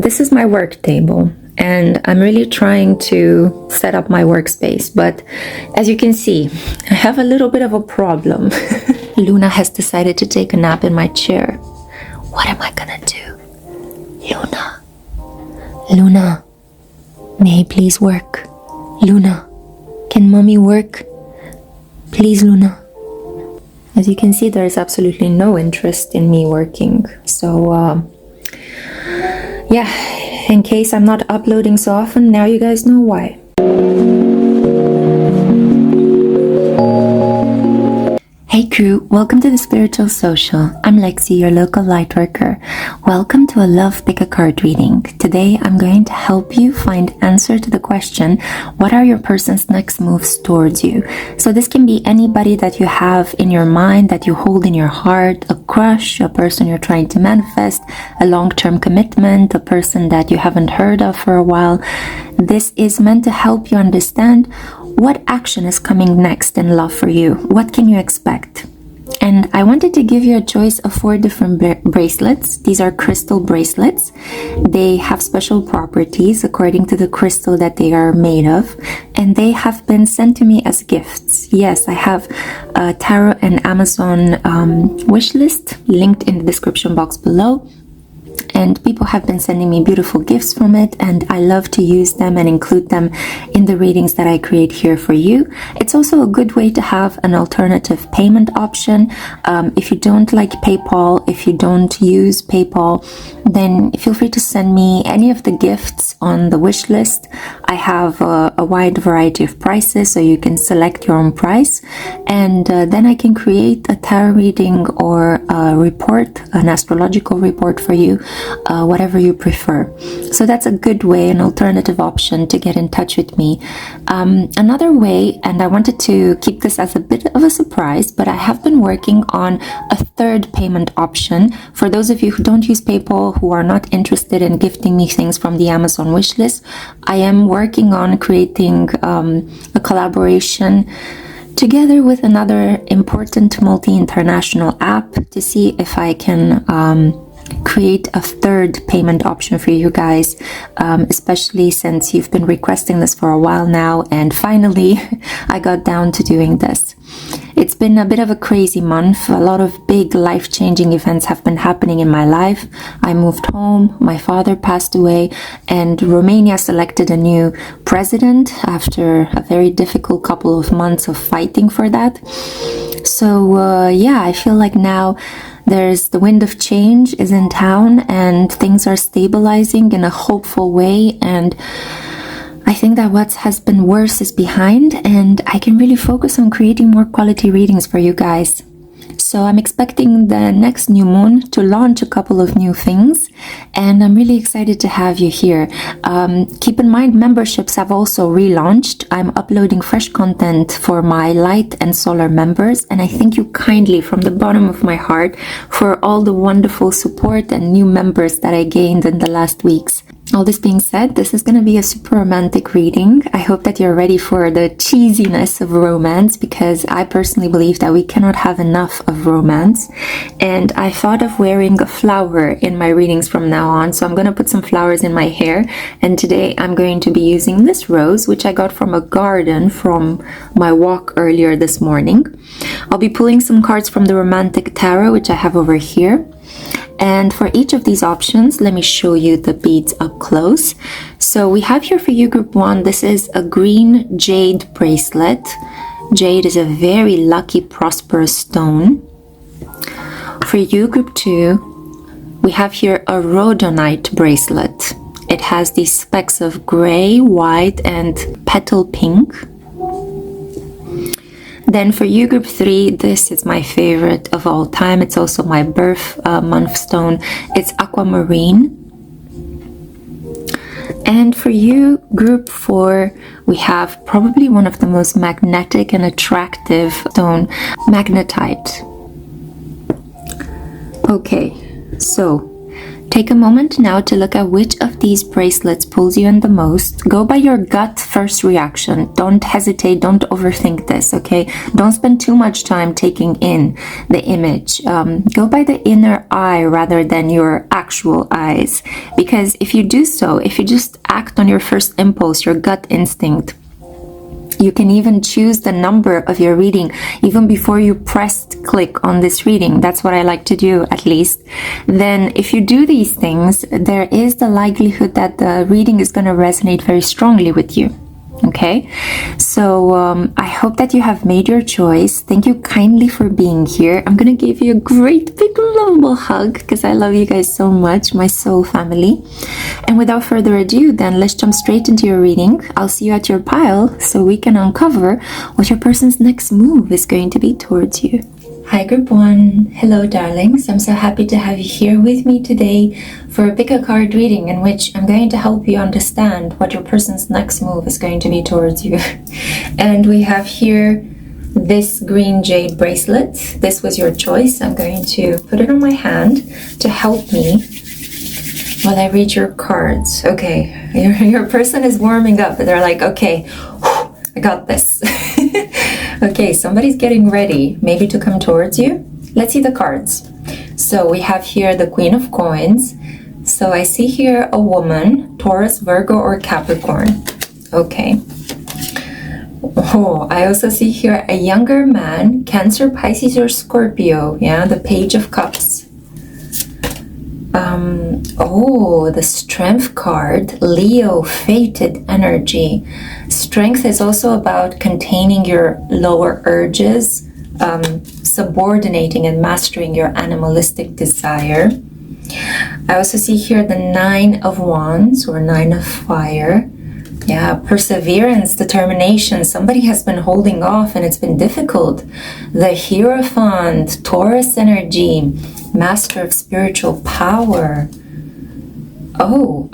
This is my work table, and I'm really trying to set up my workspace, but as you can see, I have a little bit of a problem. Luna has decided to take a nap in my chair. What am I gonna do? Luna, may I please work? Luna, can mommy work? Please, Luna. As you can see, there's absolutely no interest in me working. So, yeah, in case I'm not uploading so often, now you guys know why. Hey crew, welcome to the Spiritual Social. I'm Lexi, your local lightworker. Welcome to a love pick a card reading. Today I'm going to help you find answer to the question, what are your person's next moves towards you? So this can be anybody that you have in your mind, that you hold in your heart, a crush, a person you're trying to manifest, a long-term commitment, a person that you haven't heard of for a while. This is meant to help you understand what action is coming next in love for you. What can you expect? And I wanted to give you a choice of 4 different bracelets. These are crystal bracelets. They have special properties according to the crystal that they are made of, and they have been sent to me as gifts. Yes, I have a tarot and Amazon wish list linked in the description box below. And people have been sending me beautiful gifts from it, and I love to use them and include them in the readings that I create here for you. It's also a good way to have an alternative payment option. If you don't like PayPal, if you don't use PayPal, then feel free to send me any of the gifts on the wish list. I have a wide variety of prices, so you can select your own price, and then I can create a tarot reading or a report, an astrological report for you, whatever you prefer. So that's a good way, an alternative option to get in touch with me. Another way, and I wanted to keep this as a bit of a surprise, but I have been working on a third payment option. For those of you who don't use PayPal, who are not interested in gifting me things from the Amazon wishlist, I am working on creating a collaboration together with another important multi-international app to see if I can create a third payment option for you guys, especially since you've been requesting this for a while now, and finally I got down to doing this. It's been a bit of a crazy month. A lot of big life-changing events have been happening in my life. I moved home, my father passed away, and Romania selected a new president after a very difficult couple of months of fighting for that. So yeah, I feel like now there's the wind of change is in town, and things are stabilizing in a hopeful way, and I think that what has been worse is behind, and I can really focus on creating more quality readings for you guys. So I'm expecting the next new moon to launch a couple of new things, and I'm really excited to have you here. Keep in mind, memberships have also relaunched. I'm uploading fresh content for my light and solar members, and I thank you kindly from the bottom of my heart for all the wonderful support and new members that I gained in the last weeks. All this being said, this is going to be a super romantic reading. I hope that you're ready for the cheesiness of romance, because I personally believe that we cannot have enough of romance. And I thought of wearing a flower in my readings from now on, so I'm going to put some flowers in my hair. And today I'm going to be using this rose, which I got from a garden from my walk earlier this morning. I'll be pulling some cards from the Romantic Tarot, which I have over here. And for each of these options, let me show you the beads up close. So we have here for you group 1, this is a green jade bracelet. Jade is a very lucky, prosperous stone. For you group 2, we have here a rhodonite bracelet. It has these specks of gray, white, and petal pink. Then for you group 3, this is my favorite of all time. It's also my birth month stone. It's Aquamarine. And for you group 4, we have probably one of the most magnetic and attractive stone, Magnetite. Okay, so Take a moment now to look at which of these bracelets pulls you in the most. Go by your gut first reaction. Don't hesitate. Don't overthink this, okay? Don't spend too much time taking in the image. Go by the inner eye rather than your actual eyes. Because if you do so, if you just act on your first impulse, your gut instinct, you can even choose the number of your reading even before you pressed click on this reading. That's what I like to do, at least. Then if you do these things, there is the likelihood that the reading is going to resonate very strongly with you. Okay, so I hope that you have made your choice. Thank you kindly for being here. I'm gonna give you a great big lovable hug because I love you guys so much, my soul family. And without further ado, then let's jump straight into your reading. I'll see you at your pile so we can uncover what your person's next move is going to be towards you. Hi group 1, hello darlings. I'm so happy to have you here with me today for a pick-a-card reading in which I'm going to help you understand what your person's next move is going to be towards you. And we have here this green jade bracelet. This was your choice. I'm going to put it on my hand to help me while I read your cards. Okay, your person is warming up. They're like, okay, whew, I got this. Okay, somebody's getting ready, maybe to come towards you. Let's see the cards. So we have here the Queen of Coins. So I see here a woman, Taurus, Virgo, or Capricorn. Okay. Oh, I also see here a younger man, Cancer, Pisces, or Scorpio. Yeah, the Page of Cups. Oh, the Strength card, Leo, fated energy. Strength is also about containing your lower urges, subordinating and mastering your animalistic desire. I also see here the Nine of Wands or Nine of Fire. Yeah, perseverance, determination. Somebody has been holding off and it's been difficult. The Hierophant, Taurus energy, Master of Spiritual Power. Oh,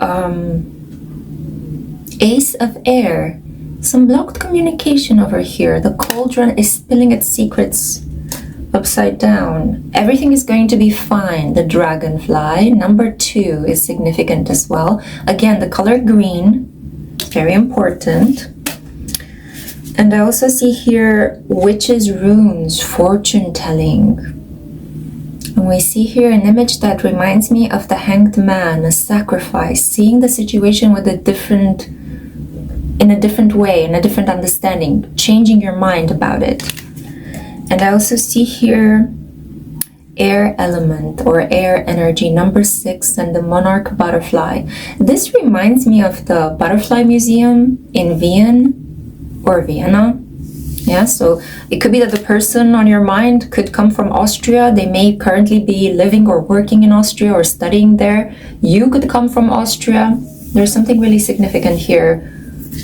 Ace of Air. Some blocked communication over here. The cauldron is spilling its secrets upside down. Everything is going to be fine. The Dragonfly. Number 2 is significant as well. Again, the color green. Very important. And I also see here witches' runes, fortune telling. And we see here an image that reminds me of the Hanged Man, a sacrifice, seeing the situation with in a different way, in a different understanding, changing your mind about it. And I also see here air element or air energy, number 6, and the monarch butterfly. This reminds me of the Butterfly Museum in Vienna. Yeah, so it could be that the person on your mind could come from Austria. They may currently be living or working in Austria or studying there. You could come from Austria. There's something really significant here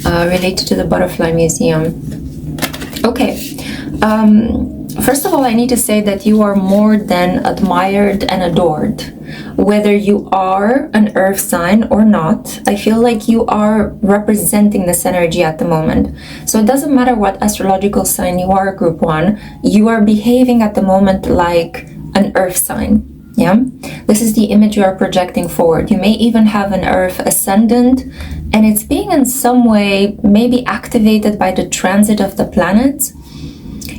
related to the Butterfly Museum. Okay. First of all, I need to say that you are more than admired and adored. Whether you are an earth sign or not, I feel like you are representing this energy at the moment. So it doesn't matter what astrological sign you are, group 1, you are behaving at the moment like an earth sign. Yeah, this is the image you are projecting forward. You may even have an earth ascendant, and it's being in some way maybe activated by the transit of the planets.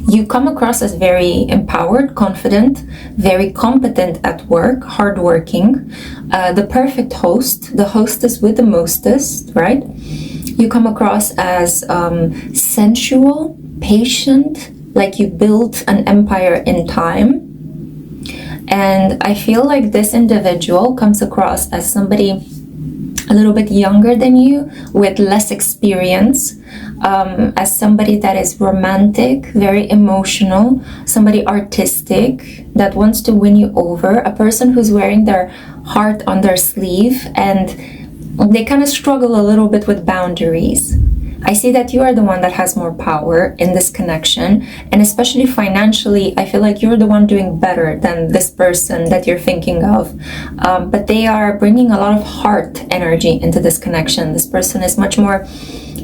You come across as very empowered, confident, very competent at work, hardworking, the perfect host, the hostess with the mostest, right? You come across as sensual, patient, like you built an empire in time. And I feel like this individual comes across as somebody a little bit younger than you with less experience, as somebody that is romantic, very emotional, somebody artistic that wants to win you over, a person who's wearing their heart on their sleeve, and they kind of struggle a little bit with boundaries. I see that you are the one that has more power in this connection, and especially financially, I feel like you're the one doing better than this person that you're thinking of. But they are bringing a lot of heart energy into this connection. This person is much more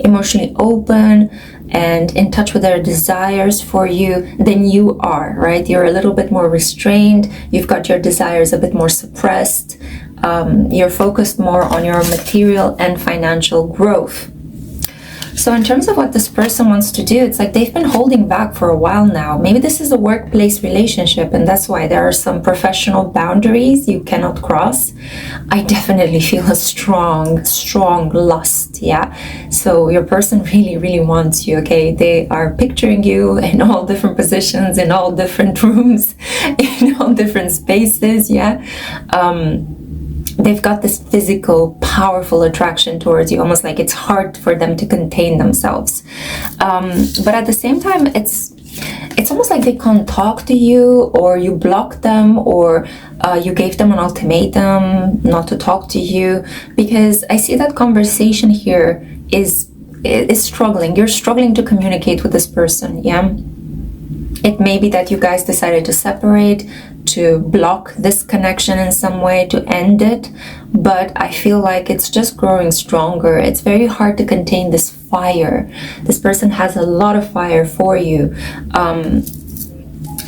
emotionally open and in touch with their desires for you than you are, right? You're a little bit more restrained. You've got your desires a bit more suppressed. You're focused more on your material and financial growth. So in terms of what this person wants to do, it's like they've been holding back for a while now. Maybe this is a workplace relationship, and that's why there are some professional boundaries you cannot cross. I definitely feel a strong lust, yeah? So your person really wants you, okay? They are picturing you in all different positions, in all different rooms, in all different spaces, yeah? They've got this physical, powerful attraction towards you, almost like it's hard for them to contain themselves. But at the same time, it's almost like they can't talk to you, or you block them, or you gave them an ultimatum not to talk to you, because I see that conversation here is struggling. You're struggling to communicate with this person, yeah? It may be that you guys decided to separate, to block this connection in some way, to end it, but I feel like it's just growing stronger. It's very hard to contain this fire. This person has a lot of fire for you.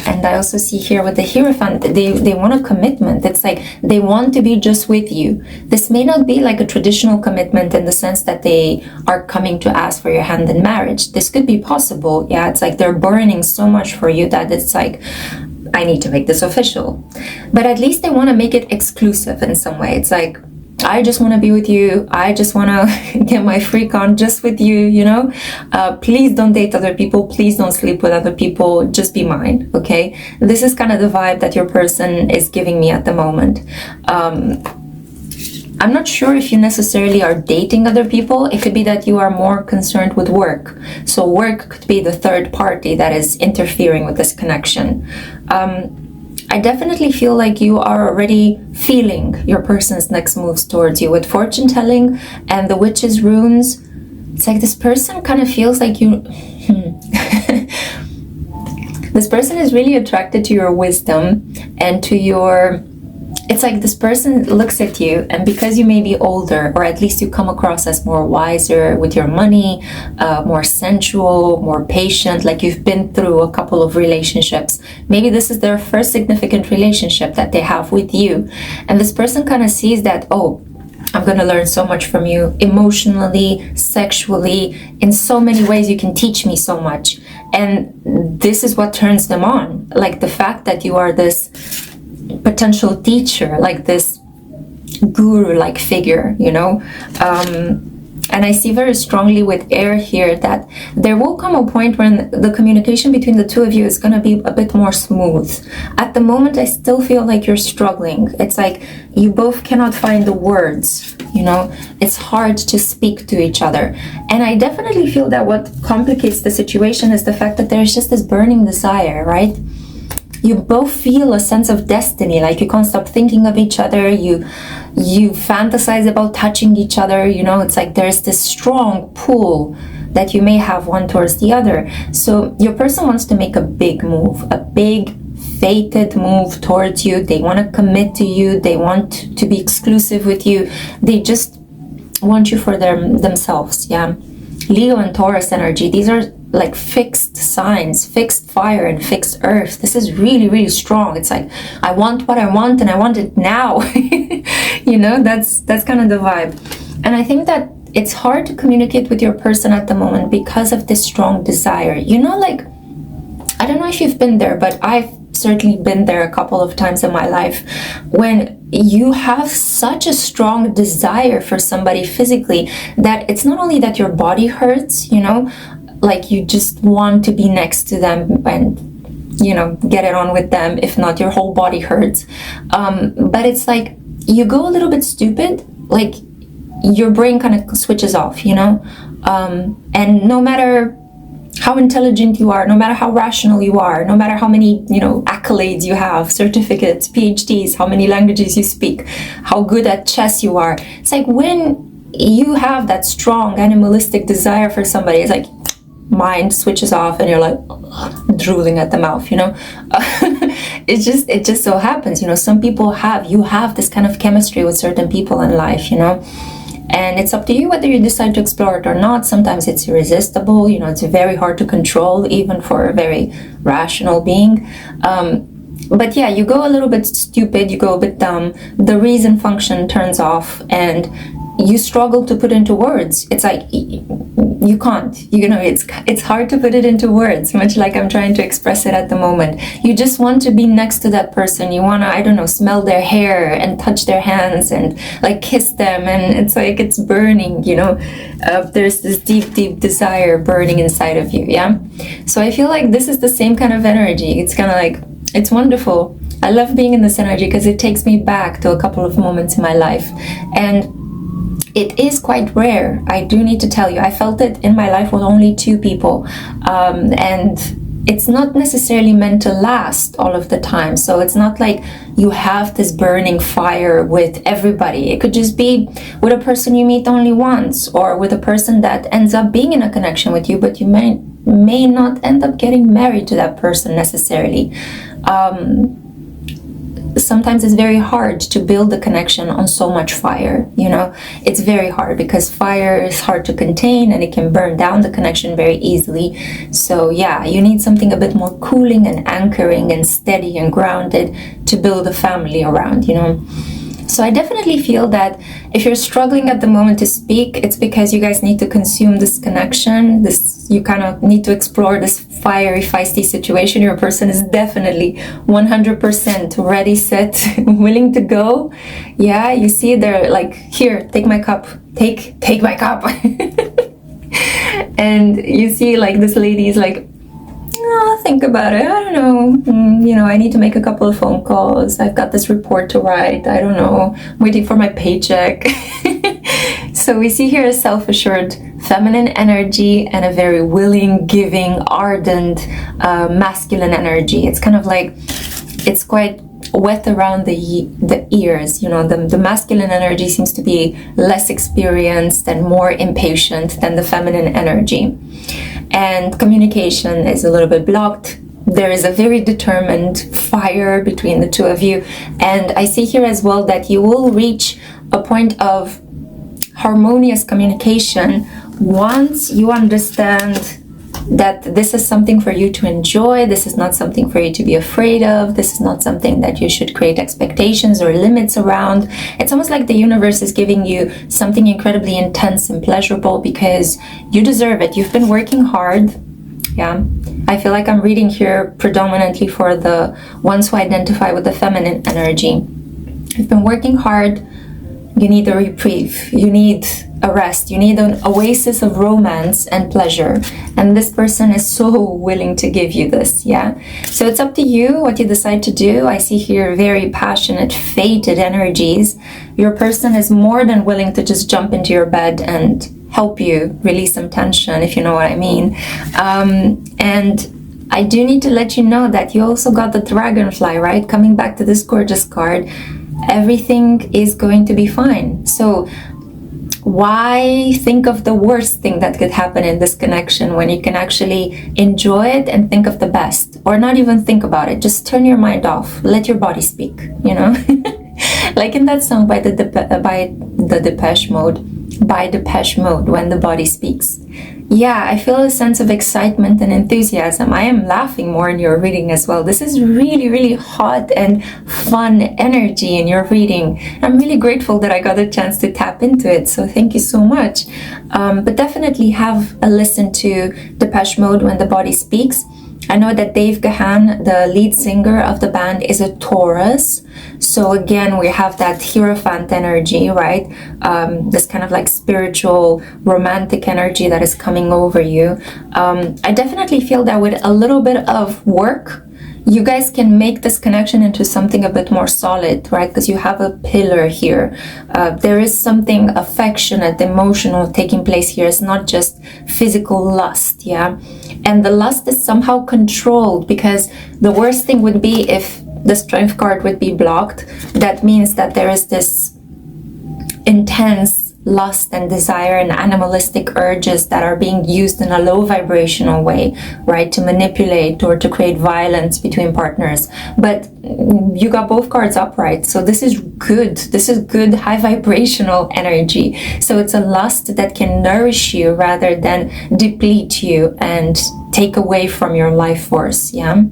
And I also see here with the Hierophant, they want a commitment. It's like they want to be just with you. This may not be like a traditional commitment in the sense that they are coming to ask for your hand in marriage. This could be possible. Yeah, it's like they're burning so much for you that it's like, I need to make this official. But at least they want to make it exclusive in some way. It's like, I just want to be with you. I just want to get my freak on just with you, you know? Please don't date other people. Please don't sleep with other people. Just be mine, okay? This is kind of the vibe that your person is giving me at the moment. I'm not sure if you necessarily are dating other people. It could be that you are more concerned with work. So work could be the third party that is interfering with this connection. I definitely feel like you are already feeling your person's next moves towards you. With fortune telling and the witch's runes, it's like this person kind of feels like you... This person is really attracted to your wisdom and to your... It's like this person looks at you, and because you may be older, or at least you come across as more wiser with your money, more sensual, more patient, like you've been through a couple of relationships. Maybe this is their first significant relationship that they have with you. And this person kind of sees that, oh, I'm going to learn so much from you emotionally, sexually, in so many ways. You can teach me so much. And this is what turns them on. Like the fact that you are this potential teacher, like this guru-like figure, you know? And I see very strongly with air here that there will come a point when the communication between the two of you is going to be a bit more smooth. At the moment, I still feel like you're struggling. It's like you both cannot find the words, you know? It's hard to speak to each other. And I definitely feel that what complicates the situation is the fact that there's just this burning desire, right? You both feel a sense of destiny, like you can't stop thinking of each other, you fantasize about touching each other, you know, it's like there's this strong pull that you may have one towards the other. So your person wants to make a big move, a big fated move towards you. They want to commit to you, they want to be exclusive with you, they just want you for themselves, yeah. Leo and Taurus energy, these are like fixed signs, fixed fire and fixed earth. This is really, really strong. It's like, I want what I want and I want it now. You know, that's kind of the vibe. And I think that it's hard to communicate with your person at the moment because of this strong desire. You know, like, I don't know if you've been there, but I've certainly been there a couple of times in my life when you have such a strong desire for somebody physically that it's not only that your body hurts, you know, like you just want to be next to them and, you know, get it on with them. If not, your whole body hurts. But it's like you go a little bit stupid, like your brain kind of switches off, you know? And no matter how intelligent you are, no matter how rational you are, no matter how many, you know, accolades you have, certificates, PhDs, how many languages you speak, how good at chess you are, it's like when you have that strong animalistic desire for somebody, it's like mind switches off and you're like drooling at the mouth, you know. It just so happens, you know, some people have this kind of chemistry with certain people in life, you know. And it's up to you whether you decide to explore it or not. Sometimes it's irresistible, you know, it's very hard to control, even for a very rational being. But yeah, you go a little bit stupid, you go a bit dumb, the reason function turns off, and you struggle to put into words. It's like you can't, it's hard to put it into words, much like I'm trying to express it at the moment. You just want to be next to that person. You want to, I don't know, smell their hair and touch their hands and like kiss them, and it's like it's burning, there's this deep desire burning inside of you. Yeah, so I feel like this is the same kind of energy. It's kind of like, it's wonderful. I love being in this energy because it takes me back to a couple of moments in my life, and it is quite rare. I do need to tell you, I felt it in my life with only 2 people, and it's not necessarily meant to last all of the time. So it's not like you have this burning fire with everybody. It could just be with a person you meet only once, or with a person that ends up being in a connection with you, but you may not end up getting married to that person necessarily. Sometimes it's very hard to build a connection on so much fire. It's very hard because fire is hard to contain and it can burn down the connection very easily. So yeah, you need something a bit more cooling and anchoring and steady and grounded to build a family around. So I definitely feel that if you're struggling at the moment to speak, it's because you guys need to consume this connection. You kind of need to explore this fiery, feisty situation. Your person is definitely 100% ready, set, willing to go. Yeah, you see, they're like, here, take my cup. Take my cup. And you see, like, this lady is like, I'll think about it. I don't know. I need to make a couple of phone calls. I've got this report to write. I don't know. I'm waiting for my paycheck. So we see here a self-assured feminine energy and a very willing, giving, ardent, masculine energy. It's kind of like, it's quite wet around the ears. The masculine energy seems to be less experienced and more impatient than the feminine energy. And communication is a little bit blocked. There is a very determined fire between the 2 of you. And I see here as well that you will reach a point of harmonious communication once you understand that this is something for you to enjoy. This is not something for you to be afraid of. This is not something that you should create expectations or limits around. It's almost like the universe is giving you something incredibly intense and pleasurable because you deserve it. You've been working hard. Yeah, I feel like I'm reading here predominantly for the ones who identify with the feminine energy. You've been working hard. You need a reprieve. You need a rest. You need an oasis of romance and pleasure. And this person is so willing to give you this, yeah? So it's up to you what you decide to do. I see here very passionate, fated energies. Your person is more than willing to just jump into your bed and help you release some tension, if you know what I mean. And I do need to let you know that you also got the dragonfly, right? Coming back to this gorgeous card. Everything is going to be fine. So why think of the worst thing that could happen in this connection when you can actually enjoy it and think of the best, or not even think about it? Just turn your mind off, let your body speak, like in that song by Depeche Mode, When the Body Speaks. Yeah, I feel a sense of excitement and enthusiasm. I am laughing more in your reading as well. This is really, really hot and fun energy in your reading. I'm really grateful that I got a chance to tap into it, so thank you so much. But definitely have a listen to Depeche Mode, When the Body Speaks. I know that Dave Gahan, the lead singer of the band, is a Taurus. So again, we have that Hierophant energy, right? This kind of like spiritual, romantic energy that is coming over you. I definitely feel that with a little bit of work, you guys can make this connection into something a bit more solid, right? Because you have a pillar here. There is something affectionate, emotional taking place here. It's not just physical lust, yeah? And the lust is somehow controlled, because the worst thing would be if the Strength card would be blocked. That means that there is this intense lust and desire and animalistic urges that are being used in a low vibrational way, right, to manipulate or to create violence between partners. But you got both cards upright, so this is good. This is good high vibrational energy. So it's a lust that can nourish you rather than deplete you and take away from your life force, yeah?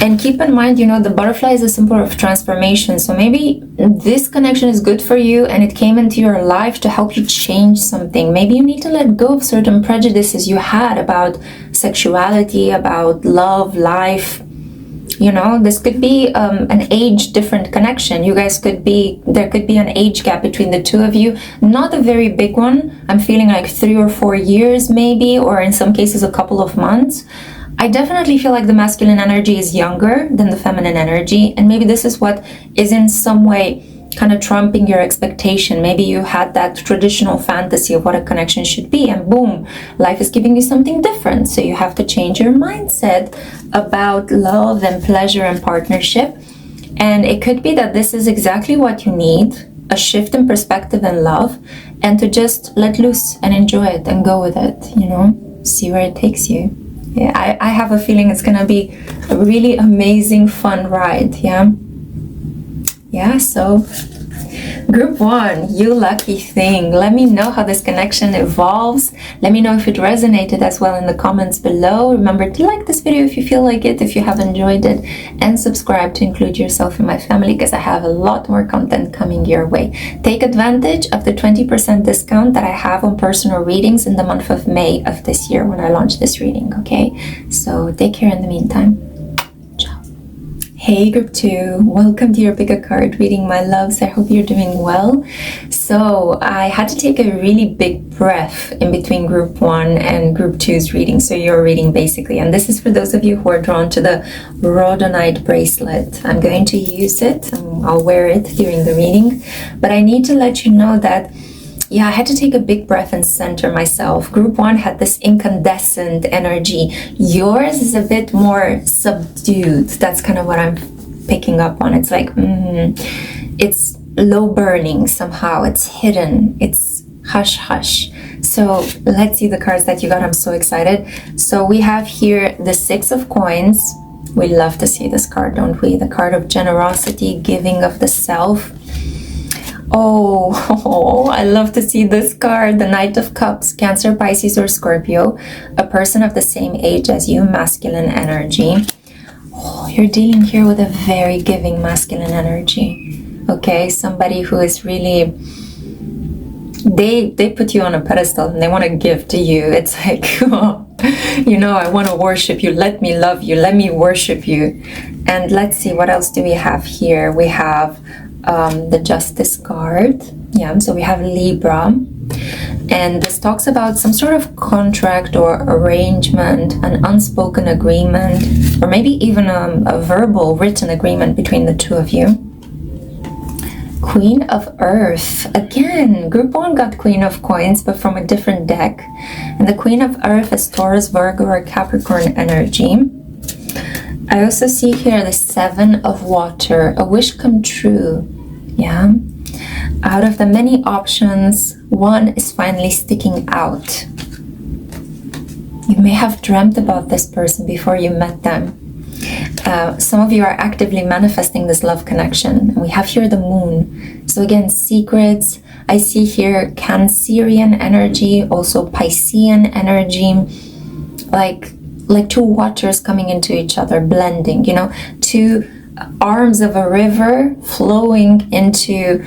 And keep in mind, you know, the butterfly is a symbol of transformation. So maybe this connection is good for you and it came into your life to help you change something. Maybe you need to let go of certain prejudices you had about sexuality, about love, life. You know, this could be an age different connection. You guys could be, there could be an age gap between the two of you. Not a very big one. I'm feeling like 3 or 4 years maybe, or in some cases a couple of months. I definitely feel like the masculine energy is younger than the feminine energy, and maybe this is what is in some way kind of trumping your expectation. Maybe you had that traditional fantasy of what a connection should be, and boom, life is giving you something different. So you have to change your mindset about love and pleasure and partnership. And it could be that this is exactly what you need, a shift in perspective and love, and to just let loose and enjoy it and go with it, you know, see where it takes you. Yeah, I have a feeling it's gonna be a really amazing, fun ride. Yeah, so group 1, you lucky thing. Let me know how this connection evolves. Let me know if it resonated as well in the comments below. Remember to like this video if you feel like it, if you have enjoyed it, and subscribe to include yourself in my family, because I have a lot more content coming your way. Take advantage of the 20% discount that I have on personal readings in the month of May of this year when I launch this reading, okay? So take care in the meantime. Hey group 2, welcome to your pick a card reading, my loves. I hope you're doing well. So I had to take a really big breath in between group 1 and group 2's reading, so your reading basically. And this is for those of you who are drawn to the Rhodonite bracelet. I'm going to use it, I'll wear it during the reading, but I need to let you know that yeah, I had to take a big breath and center myself. Group 1 had this incandescent energy. Yours is a bit more subdued. That's kind of what I'm picking up on. It's like, it's low burning somehow. It's hidden. It's hush hush. So let's see the cards that you got. I'm so excited. So we have here the 6 of coins. We love to see this card, don't we? The card of generosity, giving of the self. Oh, I love to see this card, the Knight of Cups, Cancer, Pisces, or Scorpio, a person of the same age as you, masculine energy. Oh, you're dealing here with a very giving masculine energy, okay? Somebody who is really, they put you on a pedestal and they want to give to you. It's like, oh, you know, I want to worship you. Let me love you. Let me worship you. And let's see, what else do we have here? We have the Justice card. Yeah, so we have Libra, and this talks about some sort of contract or arrangement, an unspoken agreement, or maybe even a verbal written agreement between the two of you. Queen of Earth. Again, group 1 got Queen of Coins, but from a different deck. And the Queen of Earth is Taurus, Virgo, or Capricorn energy. I also see here the 7 of Water, a wish come true. Yeah. Out of the many options, one is finally sticking out. You may have dreamt about this person before you met them. Some of you are actively manifesting this love connection. And we have here the Moon. So again, secrets. I see here Cancerian energy, also Piscean energy. Like 2 waters coming into each other, blending, you know, 2 arms of a river flowing into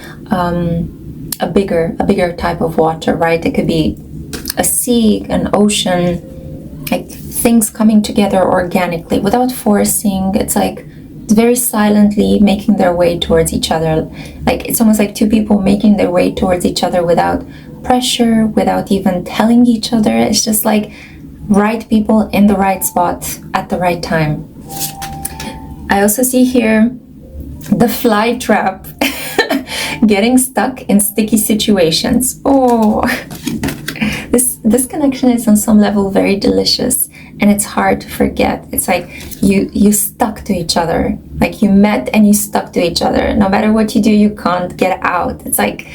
a bigger type of water, right? It could be a sea, an ocean, like things coming together organically without forcing. It's like very silently making their way towards each other. Like it's almost like 2 people making their way towards each other without pressure, without even telling each other. It's just like right people in the right spot at the right time. I also see here the fly trap, getting stuck in sticky situations. Oh, this connection is on some level very delicious, and it's hard to forget. It's like you stuck to each other, like you met and you stuck to each other. No matter what you do, you can't get out. It's like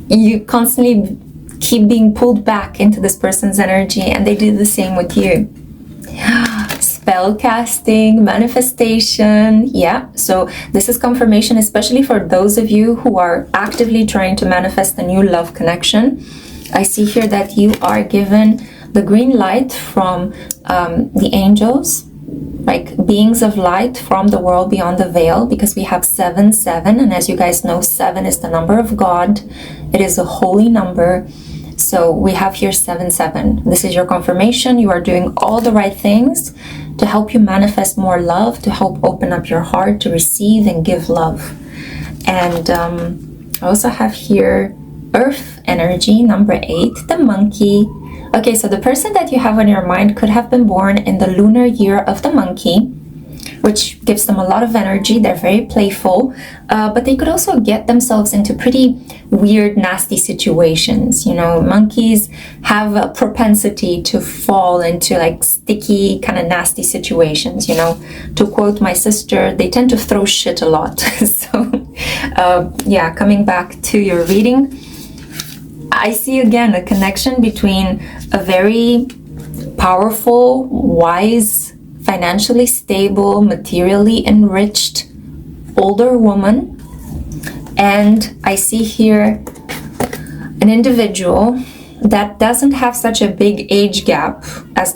you constantly keep being pulled back into this person's energy, and they do the same with you. Spell casting, manifestation. Yeah, so this is confirmation, especially for those of you who are actively trying to manifest a new love connection. I see here that you are given the green light from the angels like beings of light from the world beyond the veil, because we have 7, and as you guys know, 7 is the number of God. It is a holy number. So we have here 7. This is your confirmation. You are doing all the right things to help you manifest more love, to help open up your heart to receive and give love. And I also have here Earth energy, number 8, the monkey. Okay, so the person that you have on your mind could have been born in the lunar year of the monkey, which gives them a lot of energy. They're very playful, but they could also get themselves into pretty weird, nasty situations. You know, monkeys have a propensity to fall into like sticky, kind of nasty situations. You know, to quote my sister, they tend to throw shit a lot. So, yeah, coming back to your reading, I see again a connection between a very powerful, wise, financially stable, materially enriched older woman, and I see here an individual that doesn't have such a big age gap as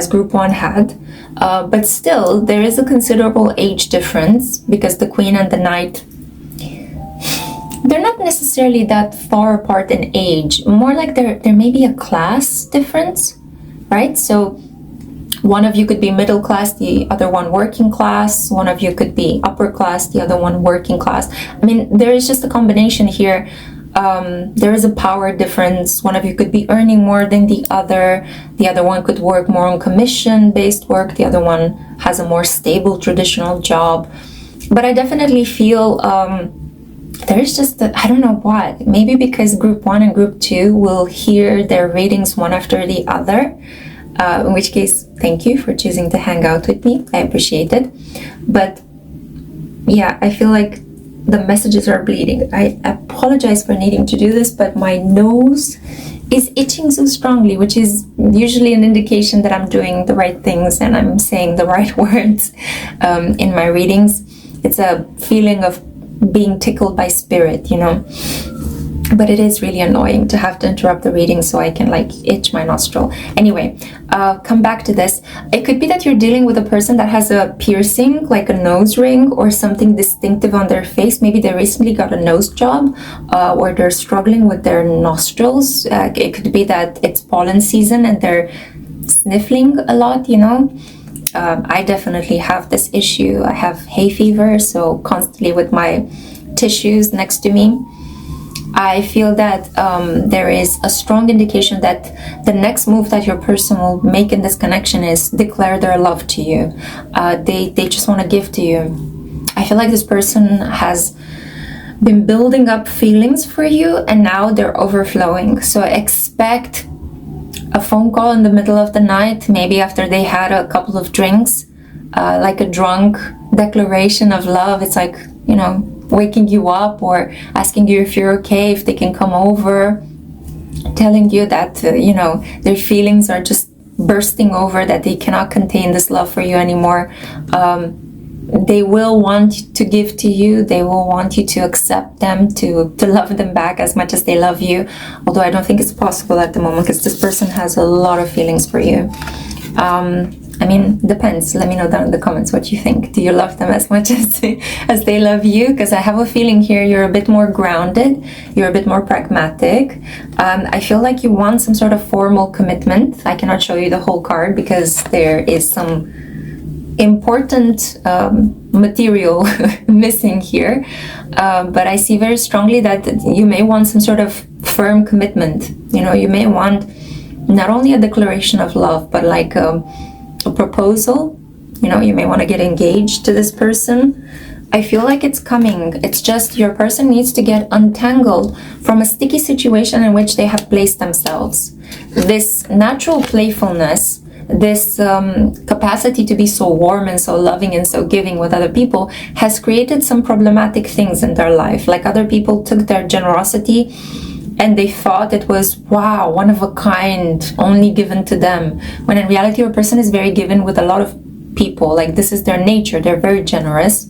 group 1 had, but still there is a considerable age difference, because the Queen and the Knight, they're not necessarily that far apart in age, more like there may be a class difference, right? So one of you could be middle class, the other one working class. One of you could be upper class, the other one working class. I mean, there is just a combination here. There is a power difference. One of you could be earning more than the other. The other one could work more on commission-based work. The other one has a more stable, traditional job. But I definitely feel there is just, I don't know what. Maybe because group 1 and group 2 will hear their readings one after the other. In which case, thank you for choosing to hang out with me. I appreciate it. But yeah, I feel like the messages are bleeding. I apologize for needing to do this, but my nose is itching so strongly, which is usually an indication that I'm doing the right things and I'm saying the right words in my readings. It's a feeling of being tickled by spirit, you know. But it is really annoying to have to interrupt the reading so I can like itch my nostril. Anyway, come back to this. It could be that you're dealing with a person that has a piercing, like a nose ring or something distinctive on their face. Maybe they recently got a nose job, or they're struggling with their nostrils. It could be that it's pollen season and they're sniffling a lot, you know. I definitely have this issue. I have hay fever, so constantly with my tissues next to me. I feel that there is a strong indication that the next move that your person will make in this connection is declare their love to you. They just want to give to you. I feel like this person has been building up feelings for you and now they're overflowing. So expect a phone call in the middle of the night, maybe after they had a couple of drinks, like a drunk declaration of love. It's like, you know, waking you up or asking you if you're okay, if they can come over, telling you that, you know, their feelings are just bursting over, that they cannot contain this love for you anymore. They will want to give to you. They will want you to accept them, to love them back as much as they love you. Although I don't think it's possible at the moment because this person has a lot of feelings for you. I mean, depends. Let me know down in the comments what you think. Do you love them as much as they love you? Because I have a feeling here you're a bit more grounded. You're a bit more pragmatic. I feel like you want some sort of formal commitment. I cannot show you the whole card because there is some important material missing here. But I see very strongly that you may want some sort of firm commitment. You know, you may want not only a declaration of love, but like a proposal. You know, you may want to get engaged to this person. I feel like it's coming. It's just your person needs to get untangled from a sticky situation in which they have placed themselves. This natural playfulness, this capacity to be so warm and so loving and so giving with other people has created some problematic things in their life. Like other people took their generosity and they thought it was, wow, one of a kind, only given to them. When in reality, a person is very given with a lot of people. Like this is their nature. They're very generous.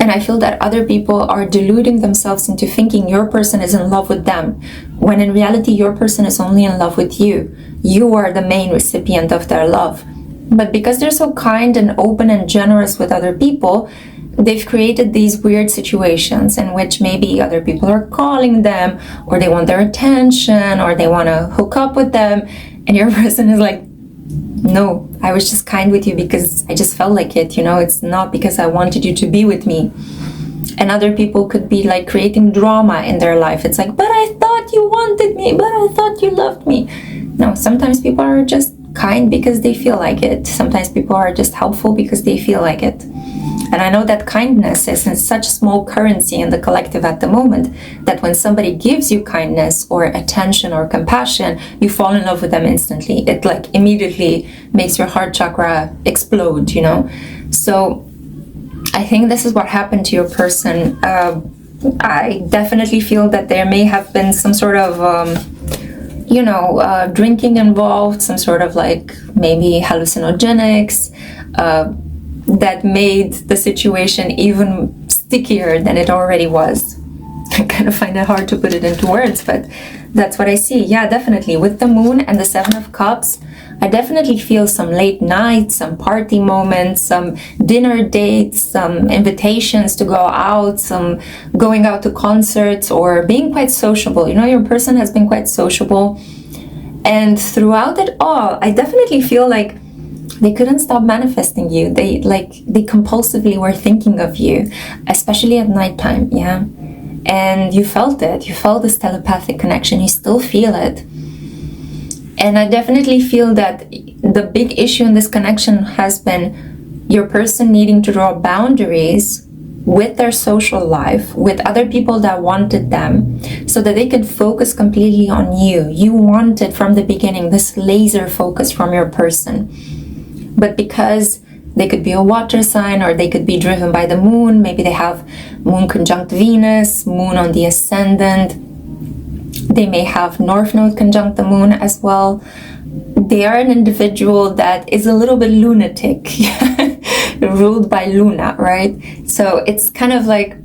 And I feel that other people are deluding themselves into thinking your person is in love with them. When in reality, your person is only in love with you. You are the main recipient of their love. But because they're so kind and open and generous with other people, they've created these weird situations in which maybe other people are calling them, or they want their attention, or they want to hook up with them, and your person is like, no, I was just kind with you because I just felt like it, it's not because I wanted you to be with me. And other people could be like creating drama in their life. It's like, but I thought you wanted me, but I thought you loved me. No, sometimes people are just kind because they feel like it. Sometimes people are just helpful because they feel like it. And I know that kindness is in such small currency in the collective at the moment that when somebody gives you kindness or attention or compassion, you fall in love with them instantly. It like immediately makes your heart chakra explode, So I think this is what happened to your person. I definitely feel that there may have been some sort of, drinking involved, some sort of like maybe hallucinogenics, that made the situation even stickier than it already was. I kind of find it hard to put it into words, but that's what I see. Yeah, definitely. With the moon and the 7 of Cups, I definitely feel some late nights, some party moments, some dinner dates, some invitations to go out, some going out to concerts, or being quite sociable. Your person has been quite sociable. And throughout it all, I definitely feel like they couldn't stop manifesting you. They compulsively were thinking of you, especially at nighttime, yeah? And you felt it. You felt this telepathic connection. You still feel it. And I definitely feel that the big issue in this connection has been your person needing to draw boundaries with their social life, with other people that wanted them, so that they could focus completely on you. You wanted from the beginning this laser focus from your person. But because they could be a water sign, or they could be driven by the moon, maybe they have moon conjunct Venus, moon on the ascendant, they may have North Node conjunct the moon as well. They are an individual that is a little bit lunatic, ruled by Luna, right? So it's kind of like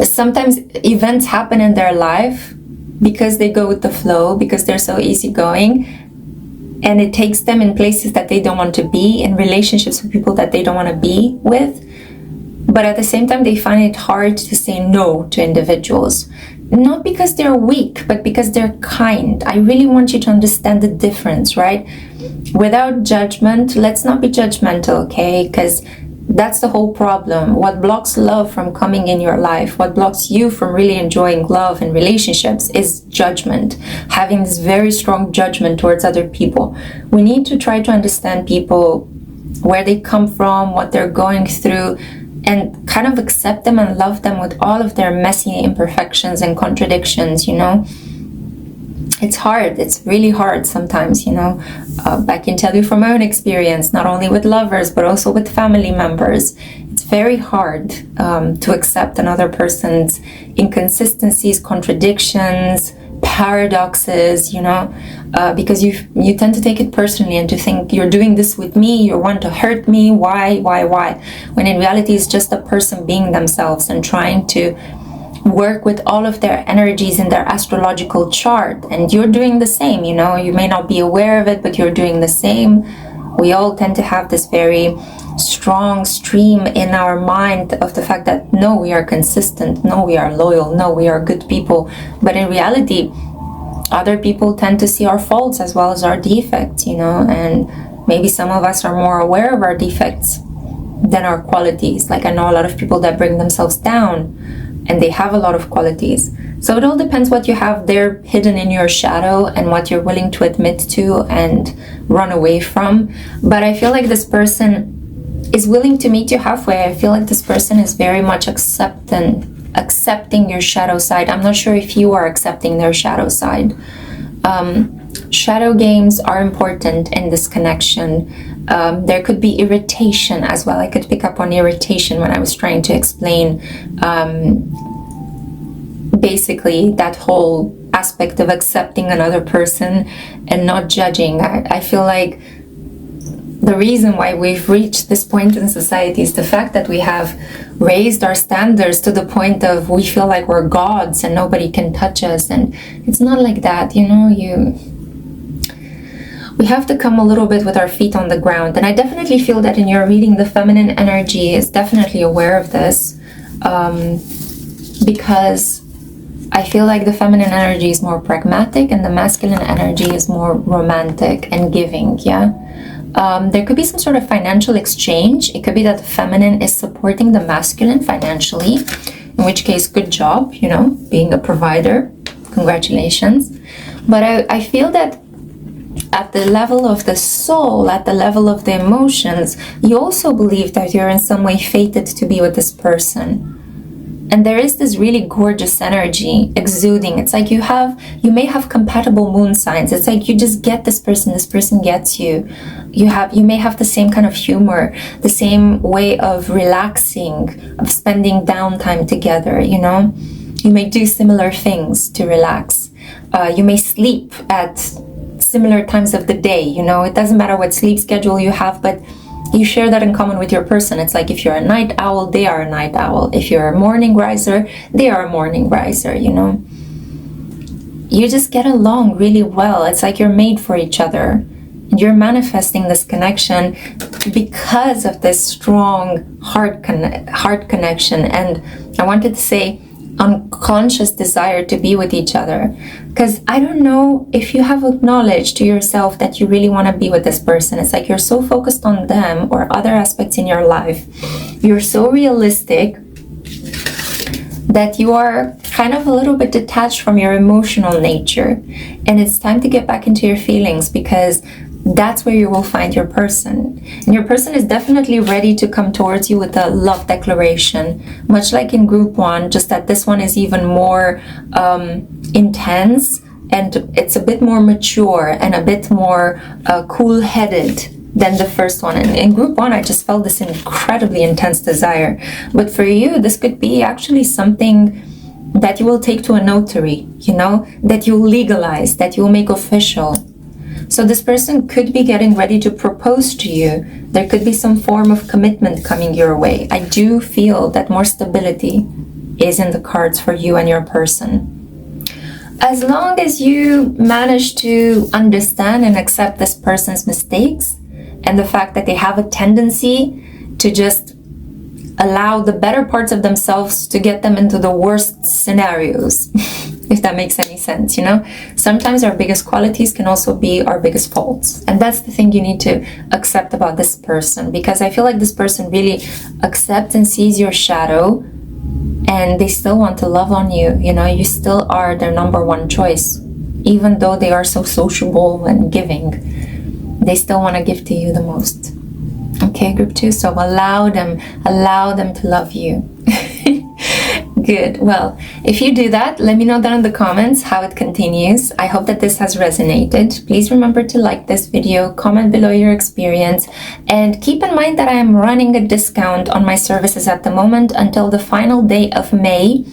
sometimes events happen in their life because they go with the flow, because they're so easygoing, and it takes them in places that they don't want to be, in relationships with people that they don't want to be with. But at the same time, they find it hard to say no to individuals. Not because they're weak, but because they're kind. I really want you to understand the difference, right? Without judgment, let's not be judgmental, okay? Because that's the whole problem. What blocks love from coming in your life, what blocks you from really enjoying love and relationships, is judgment. Having this very strong judgment towards other people. We need to try to understand people, where they come from, what they're going through, and kind of accept them and love them with all of their messy imperfections and contradictions, It's hard. It's really hard sometimes, I can tell you from my own experience, not only with lovers, but also with family members. It's very hard to accept another person's inconsistencies, contradictions, paradoxes, because you tend to take it personally and to think you're doing this with me, you want to hurt me, why? When in reality it's just a person being themselves and trying to work with all of their energies in their astrological chart. And you're doing the same, you may not be aware of it, but you're doing the same. We all tend to have this very strong stream in our mind of the fact that no, we are consistent, no, we are loyal, no, we are good people. But in reality, other people tend to see our faults as well as our defects, and maybe some of us are more aware of our defects than our qualities. Like I know a lot of people that bring themselves down and they have a lot of qualities. So it all depends what you have there hidden in your shadow and what you're willing to admit to and run away from. But I feel like this person is willing to meet you halfway. I feel like this person is very much accepting your shadow side. I'm not sure if you are accepting their shadow side. Shadow games are important in this connection. There could be irritation as well. I could pick up on irritation when I was trying to explain basically that whole aspect of accepting another person and not judging. I feel like the reason why we've reached this point in society is the fact that we have raised our standards to the point of we feel like we're gods and nobody can touch us. And it's not like that, we have to come a little bit with our feet on the ground. And I definitely feel that in your reading, the feminine energy is definitely aware of this, because I feel like the feminine energy is more pragmatic and the masculine energy is more romantic and giving, yeah? There could be some sort of financial exchange. It could be that the feminine is supporting the masculine financially, in which case, good job, you know, being a provider. Congratulations. But I feel that at the level of the soul, at the level of the emotions, you also believe that you're in some way fated to be with this person. And there is this really gorgeous energy exuding. It's like you may have compatible moon signs. It's like you just get this person gets you. You may have the same kind of humor, the same way of relaxing, of spending downtime together, you know? You may do similar things to relax. You may sleep at similar times of the day, you know? It doesn't matter what sleep schedule you have, but you share that in common with your person. It's like if you're a night owl, they are a night owl. If you're a morning riser, they are a morning riser, you know? You just get along really well. It's like you're made for each other. And you're manifesting this connection because of this strong heart connection. And I wanted to say unconscious desire to be with each other, because I don't know if you have acknowledged to yourself that you really want to be with this person. It's like you're so focused on them or other aspects in your life, you're so realistic that you are kind of a little bit detached from your emotional nature, and it's time to get back into your feelings, because that's where you will find your person. And your person is definitely ready to come towards you with a love declaration, much like in group 1, just that this one is even more intense, and it's a bit more mature and a bit more cool-headed than the first one. And in group 1, I just felt this incredibly intense desire. But for you, this could be actually something that you will take to a notary, you know, that you'll legalize, that you'll make official. So this person could be getting ready to propose to you. There could be some form of commitment coming your way. I do feel that more stability is in the cards for you and your person. As long as you manage to understand and accept this person's mistakes and the fact that they have a tendency to just allow the better parts of themselves to get them into the worst scenarios, if that makes any sense, you know? Sometimes our biggest qualities can also be our biggest faults. And that's the thing you need to accept about this person, because I feel like this person really accepts and sees your shadow, and they still want to love on you, you know? You still are their number one choice. Even though they are so sociable and giving, they still want to give to you the most. Okay, group 2, so allow them to love you. Good. Well, if you do that, let me know down in the comments how it continues. I hope that this has resonated. Please remember to like this video, comment below your experience, and keep in mind that I am running a discount on my services at the moment until the final day of May.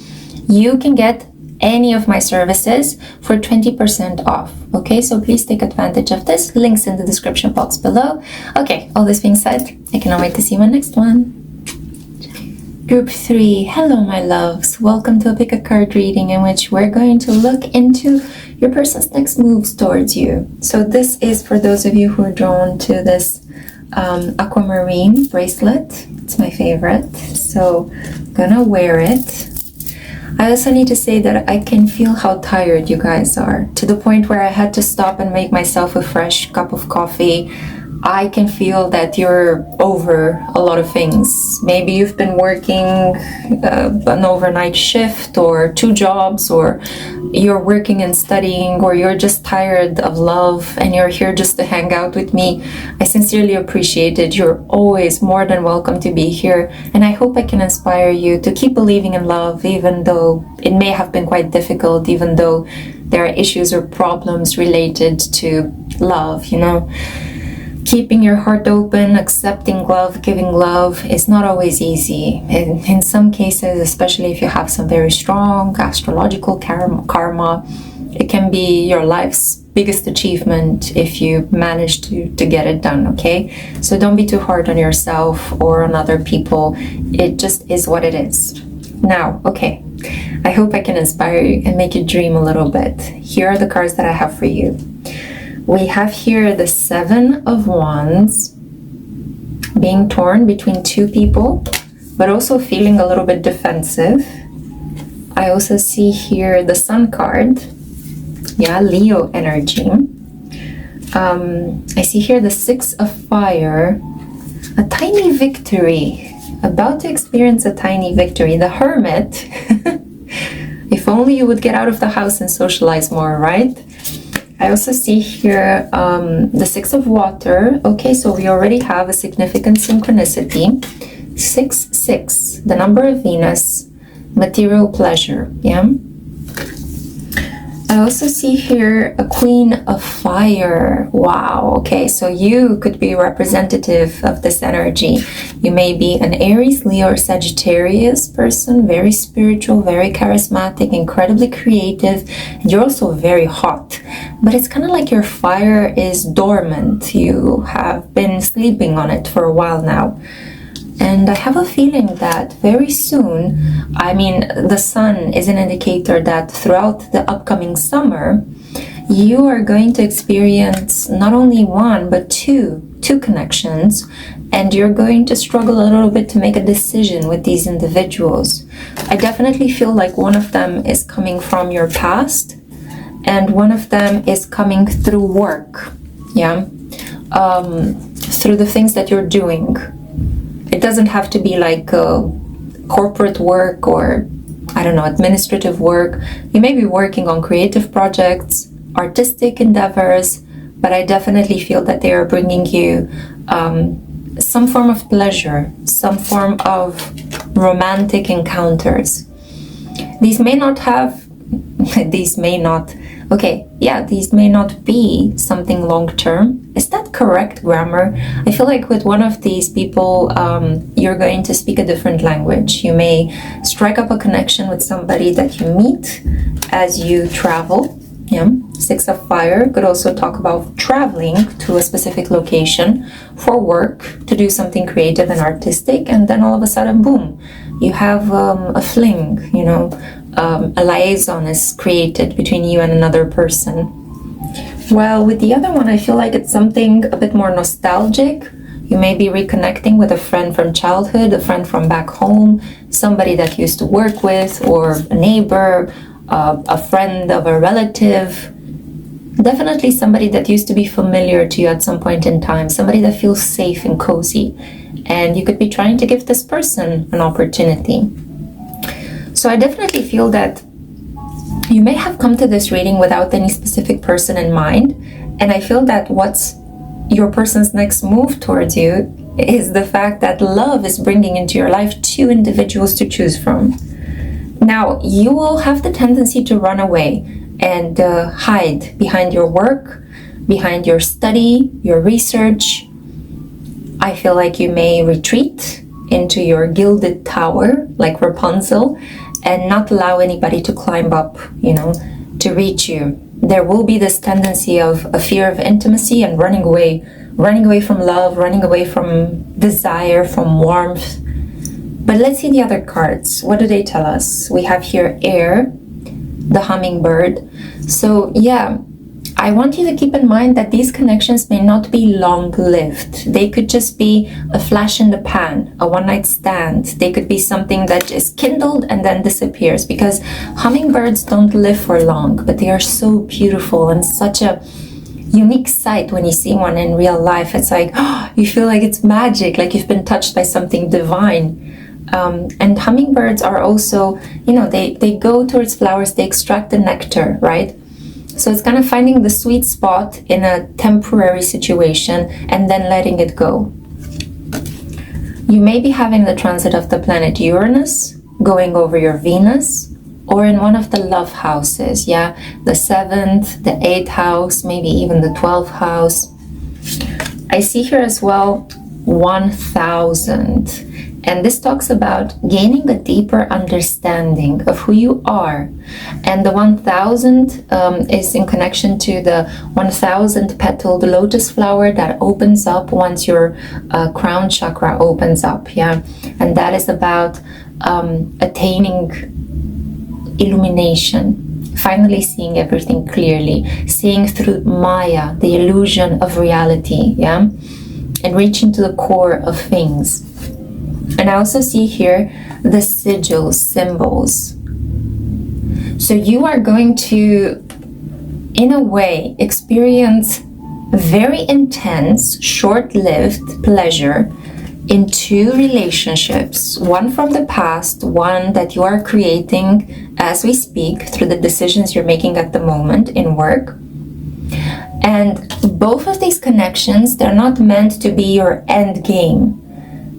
You can get any of my services for 20% off. Okay, so please take advantage of this. Links in the description box below. Okay, all this being said, I cannot wait to see you in my next one. Group 3, hello my loves. Welcome to a pick a card reading in which we're going to look into your person's next moves towards you. So this is for those of you who are drawn to this Aquamarine bracelet. It's my favorite, so I'm gonna wear it. I also need to say that I can feel how tired you guys are, to the point where I had to stop and make myself a fresh cup of coffee. I can feel that you're over a lot of things. Maybe you've been working an overnight shift or 2 jobs, or you're working and studying, or you're just tired of love and you're here just to hang out with me. I sincerely appreciate it. You're always more than welcome to be here, and I hope I can inspire you to keep believing in love, even though it may have been quite difficult, even though there are issues or problems related to love, you know. Keeping your heart open, accepting love, giving love is not always easy. In some cases, especially if you have some very strong astrological karma, it can be your life's biggest achievement if you manage to get it done, okay? So don't be too hard on yourself or on other people. It just is what it is. Now, okay, I hope I can inspire you and make you dream a little bit. Here are the cards that I have for you. We have here the Seven of Wands, being torn between two people, but also feeling a little bit defensive. I also see here the Sun card, yeah, Leo energy. I see here the Six of Fire, a tiny victory, about to experience a tiny victory. The Hermit, if only you would get out of the house and socialize more, right? I also see here the Six of Water. Okay, so we already have a significant synchronicity. 6, the number of Venus, material pleasure, yeah? I also see here a Queen of Fire. Wow, okay, so you could be representative of this energy. You may be an Aries, Leo, or Sagittarius person, very spiritual, very charismatic, incredibly creative, and you're also very hot. But it's kind of like your fire is dormant. You have been sleeping on it for a while now. And I have a feeling that very soon, I mean, the sun is an indicator that throughout the upcoming summer, you are going to experience not only one, but two connections, and you're going to struggle a little bit to make a decision with these individuals. I definitely feel like one of them is coming from your past, and one of them is coming through work, yeah, through the things that you're doing. It doesn't have to be like corporate work or, I don't know, administrative work. You may be working on creative projects, artistic endeavors, but I definitely feel that they are bringing you some form of pleasure, some form of romantic encounters. These may not be something long-term. Is that correct grammar? I feel like with one of these people, you're going to speak a different language. You may strike up a connection with somebody that you meet as you travel. Yeah, Six of Fire could also talk about traveling to a specific location for work, to do something creative and artistic, and then all of a sudden, boom, you have a fling, you know, a liaison is created between you and another person. Well, with the other one, I feel like it's something a bit more nostalgic. You may be reconnecting with a friend from childhood, a friend from back home, somebody that you used to work with, or a neighbor, a friend of a relative. Definitely somebody that used to be familiar to you at some point in time, somebody that feels safe and cozy. And you could be trying to give this person an opportunity. So I definitely feel that you may have come to this reading without any specific person in mind. And I feel that what's your person's next move towards you is the fact that love is bringing into your life two individuals to choose from. Now, you will have the tendency to run away and hide behind your work, behind your study, your research. I feel like you may retreat into your gilded tower, like Rapunzel, and not allow anybody to climb up, you know, to reach you. There will be this tendency of a fear of intimacy and running away from love, running away from desire, from warmth. But let's see the other cards. What do they tell us? We have here air, the hummingbird. So yeah, I want you to keep in mind that these connections may not be long-lived. They could just be a flash in the pan, a one-night stand. They could be something that is kindled and then disappears, because hummingbirds don't live for long, but they are so beautiful and such a unique sight when you see one in real life. It's like, oh, you feel like it's magic, like you've been touched by something divine. And hummingbirds are also, you know, they go towards flowers, they extract the nectar, right? So it's kind of finding the sweet spot in a temporary situation and then letting it go. You may be having the transit of the planet Uranus going over your Venus, or in one of the love houses, yeah? The 7th, the 8th house, maybe even the 12th house. I see here as well 1000. And this talks about gaining a deeper understanding of who you are. And the 1000 is in connection to the 1000 petaled lotus flower that opens up once your crown chakra opens up, yeah? And that is about attaining illumination, finally seeing everything clearly, seeing through Maya, the illusion of reality, yeah, and reaching to the core of things. And I also see here the sigils, symbols. So you are going to, in a way, experience very intense, short-lived pleasure in two relationships, one from the past, one that you are creating as we speak through the decisions you're making at the moment in work. And both of these connections, they're not meant to be your end game.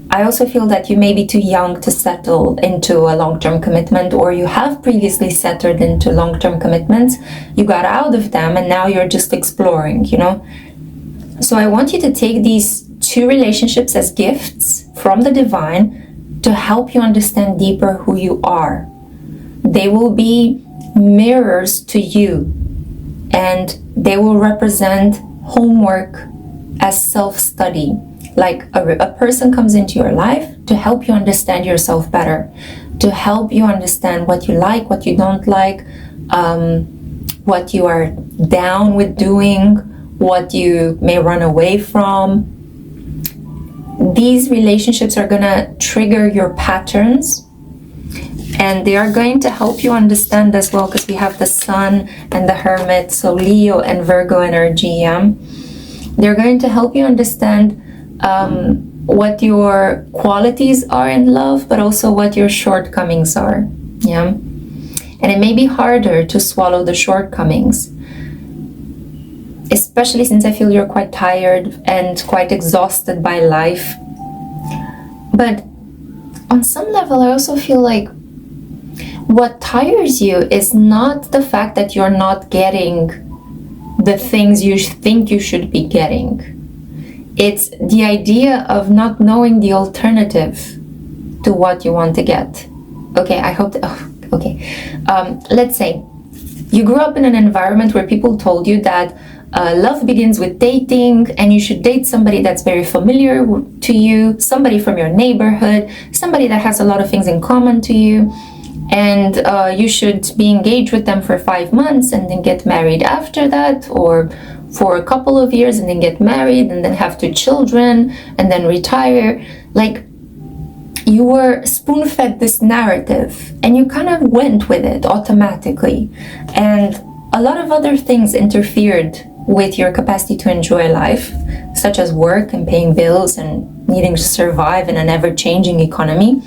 I also feel that you may be too young to settle into a long-term commitment, or you have previously settled into long-term commitments, you got out of them, and now you're just exploring, you know? So I want you to take these two relationships as gifts from the divine to help you understand deeper who you are. They will be mirrors to you, and they will represent homework as self-study. Like a person comes into your life to help you understand yourself better, to help you understand what you like, what you don't like, what you are down with doing, what you may run away from. These relationships are going to trigger your patterns, and they are going to help you understand as well, because we have the Sun and the Hermit, so Leo and Virgo energy, yeah? They're going to help you understand what your qualities are in love, but also what your shortcomings are, yeah? And it may be harder to swallow the shortcomings, especially since I feel you're quite tired and quite exhausted by life. But on some level, I also feel like what tires you is not the fact that you're not getting the things you think you should be getting. It's the idea of not knowing the alternative to what you want to get. Okay, I hope that, let's say you grew up in an environment where people told you that love begins with dating, and you should date somebody that's very familiar to you, somebody from your neighborhood, somebody that has a lot of things in common to you, and you should be engaged with them for 5 months and then get married after that, or for a couple of years and then get married and then have 2 children and then retire. Like, you were spoon-fed this narrative and you kind of went with it automatically, and a lot of other things interfered with your capacity to enjoy life, such as work and paying bills and needing to survive in an ever-changing economy.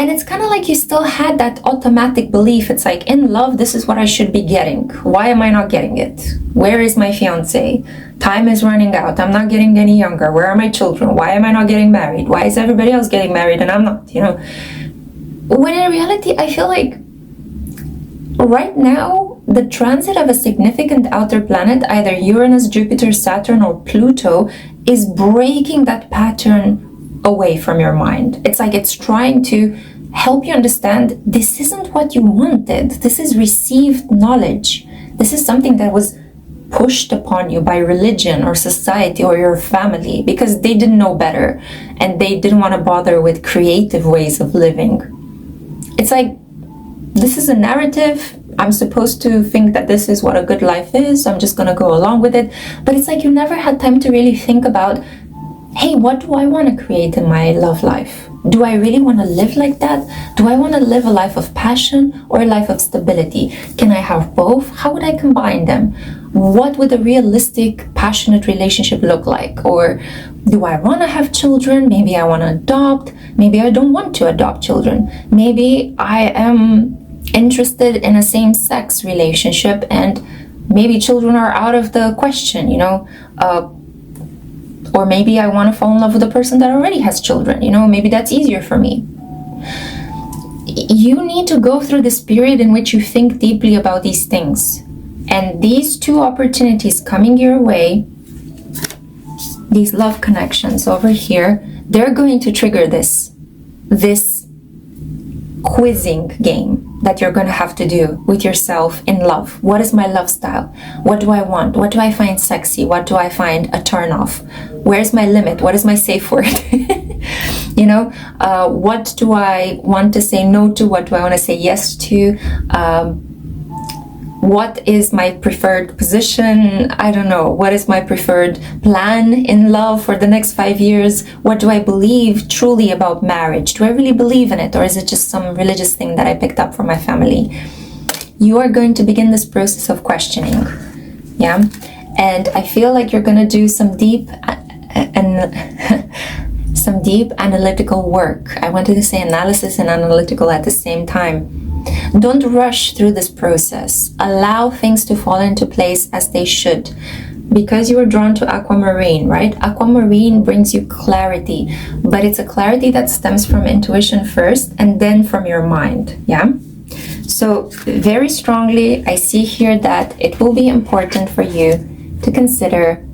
And it's kind of like you still had that automatic belief. It's like, in love, this is what I should be getting. Why am I not getting it? Where is my fiance? Time is running out. I'm not getting any younger. Where are my children? Why am I not getting married? Why is everybody else getting married and I'm not, you know? When in reality, I feel like right now, the transit of a significant outer planet, either Uranus, Jupiter, Saturn, or Pluto, is breaking that pattern away from your mind. It's like it's trying to help you understand this isn't what you wanted. This is received knowledge. This is something that was pushed upon you by religion or society or your family because they didn't know better and they didn't want to bother with creative ways of living. It's like, this is a narrative. I'm supposed to think that this is what a good life is. I'm just going to go along with it. But it's like you never had time to really think about, hey, what do I want to create in my love life? Do I really want to live like that? Do I want to live a life of passion or a life of stability? Can I have both? How would I combine them? What would a realistic, passionate relationship look like? Or do I want to have children? Maybe I want to adopt. Maybe I don't want to adopt children. Maybe I am interested in a same-sex relationship and maybe children are out of the question, you know? Or maybe I want to fall in love with a person that already has children, you know, maybe that's easier for me. You need to go through this period in which you think deeply about these things. And these 2 opportunities coming your way, these love connections over here, they're going to trigger this quizzing game that you're going to have to do with yourself in love. What is my love style? What do I want? What do I find sexy? What do I find a turn off? Where's my limit? What is my safe word? You know, what do I want to say no to? What do I want to say yes to? what is my preferred position? I don't know. What is my preferred plan in love for the next 5 years? What do I believe truly about marriage? Do I really believe in it? Or is it just some religious thing that I picked up from my family? You are going to begin this process of questioning. Yeah. And I feel like you're going to do some deep some deep analytical work. I wanted to say analysis and analytical at the same time. Don't rush through this process. Allow things to fall into place as they should. Because you are drawn to Aquamarine, right? Aquamarine brings you clarity, but it's a clarity that stems from intuition first and then from your mind, yeah? So very strongly, I see here that it will be important for you to consider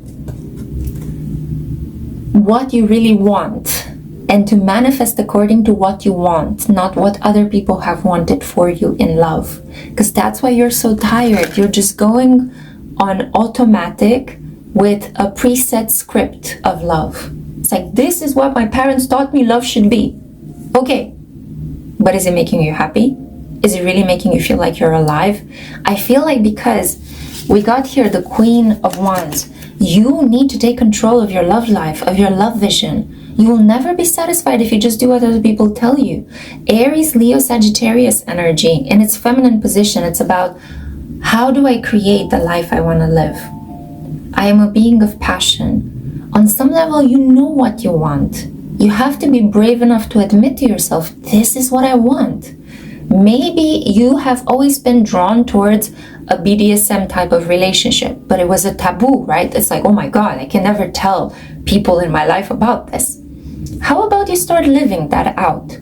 what you really want and to manifest according to what you want, not what other people have wanted for you in love. Because that's why you're so tired. You're just going on automatic with a preset script of love. It's like, this is what my parents taught me love should be. Okay, but is it making you happy? Is it really making you feel like you're alive? I feel like because we got here the Queen of Wands, you need to take control of your love life, of your love vision. You will never be satisfied if you just do what other people tell you. Aries, Leo, Sagittarius energy in its feminine position, it's about, how do I create the life I want to live? I am a being of passion. On some level, you know what you want. You have to be brave enough to admit to yourself, this is what I want. Maybe you have always been drawn towards a BDSM type of relationship, but it was a taboo, right? It's like, oh my God, I can never tell people in my life about this. How about you start living that out?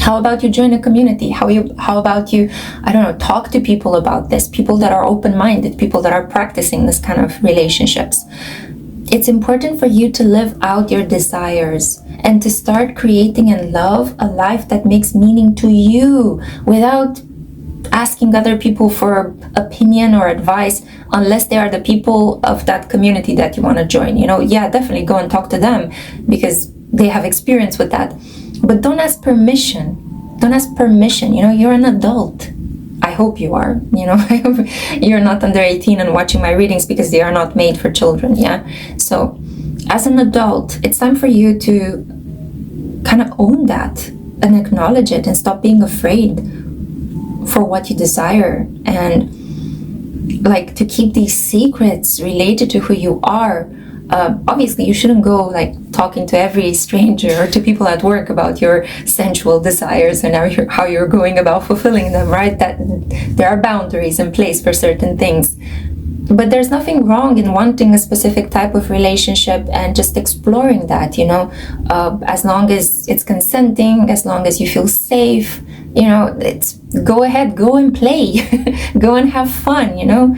How about you join a community? How about you, I don't know, talk to people about this, people that are open-minded, people that are practicing this kind of relationships. It's important for you to live out your desires and to start creating and love a life that makes meaning to you without asking other people for opinion or advice, unless they are the people of that community that you want to join. You know, yeah, definitely go and talk to them because they have experience with that. But don't ask permission. Don't ask permission. You know, you're an adult. I hope you are. You know, I hope you're not under 18 and watching my readings because they are not made for children. Yeah. So as an adult, it's time for you to kind of own that and acknowledge it and stop being afraid for what you desire, and like to keep these secrets related to who you are. Obviously you shouldn't go like talking to every stranger or to people at work about your sensual desires and how you're going about fulfilling them, right? That there are boundaries in place for certain things. But there's nothing wrong in wanting a specific type of relationship and just exploring that, you know, as long as it's consenting, as long as you feel safe, you know, it's go ahead, go and play, go and have fun, you know.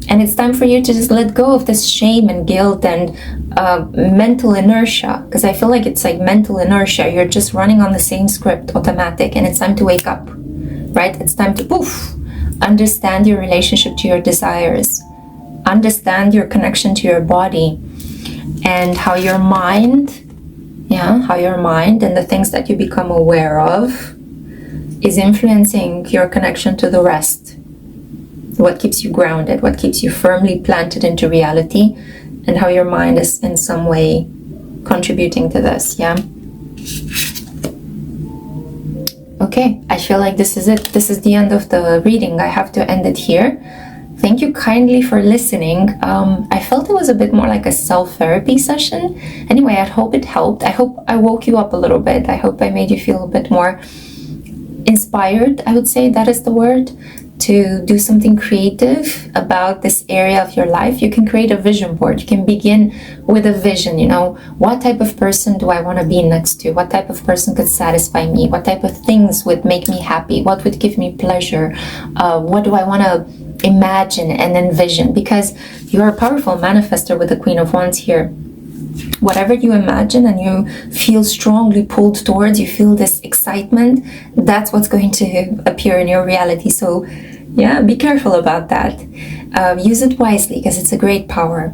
And it's time for you to just let go of this shame and guilt and mental inertia, because I feel like it's like mental inertia. You're just running on the same script, automatic, and it's time to wake up, right? It's time to poof. Understand your relationship to your desires. Understand your connection to your body and how your mind, how your mind and the things that you become aware of is influencing your connection to the rest. What keeps you grounded, what keeps you firmly planted into reality, and how your mind is in some way contributing to this, Okay, I feel like this is it. This is the end of the reading. I have to end it here. Thank you kindly for listening. I felt it was a bit more like a self-therapy session. Anyway, I hope it helped. I hope I woke you up a little bit. I hope I made you feel a bit more inspired, I would say that is the word, to do something creative about this area of your life. You can create a vision board. You can begin with a vision, you know, what type of person do I want to be next to? What type of person could satisfy me? What type of things would make me happy? What would give me pleasure? What do I want to imagine and envision? Because you're a powerful manifestor with the Queen of Wands here. Whatever you imagine and you feel strongly pulled towards, you feel this excitement, that's what's going to appear in your reality. So yeah, be careful about that. Use it wisely because it's a great power.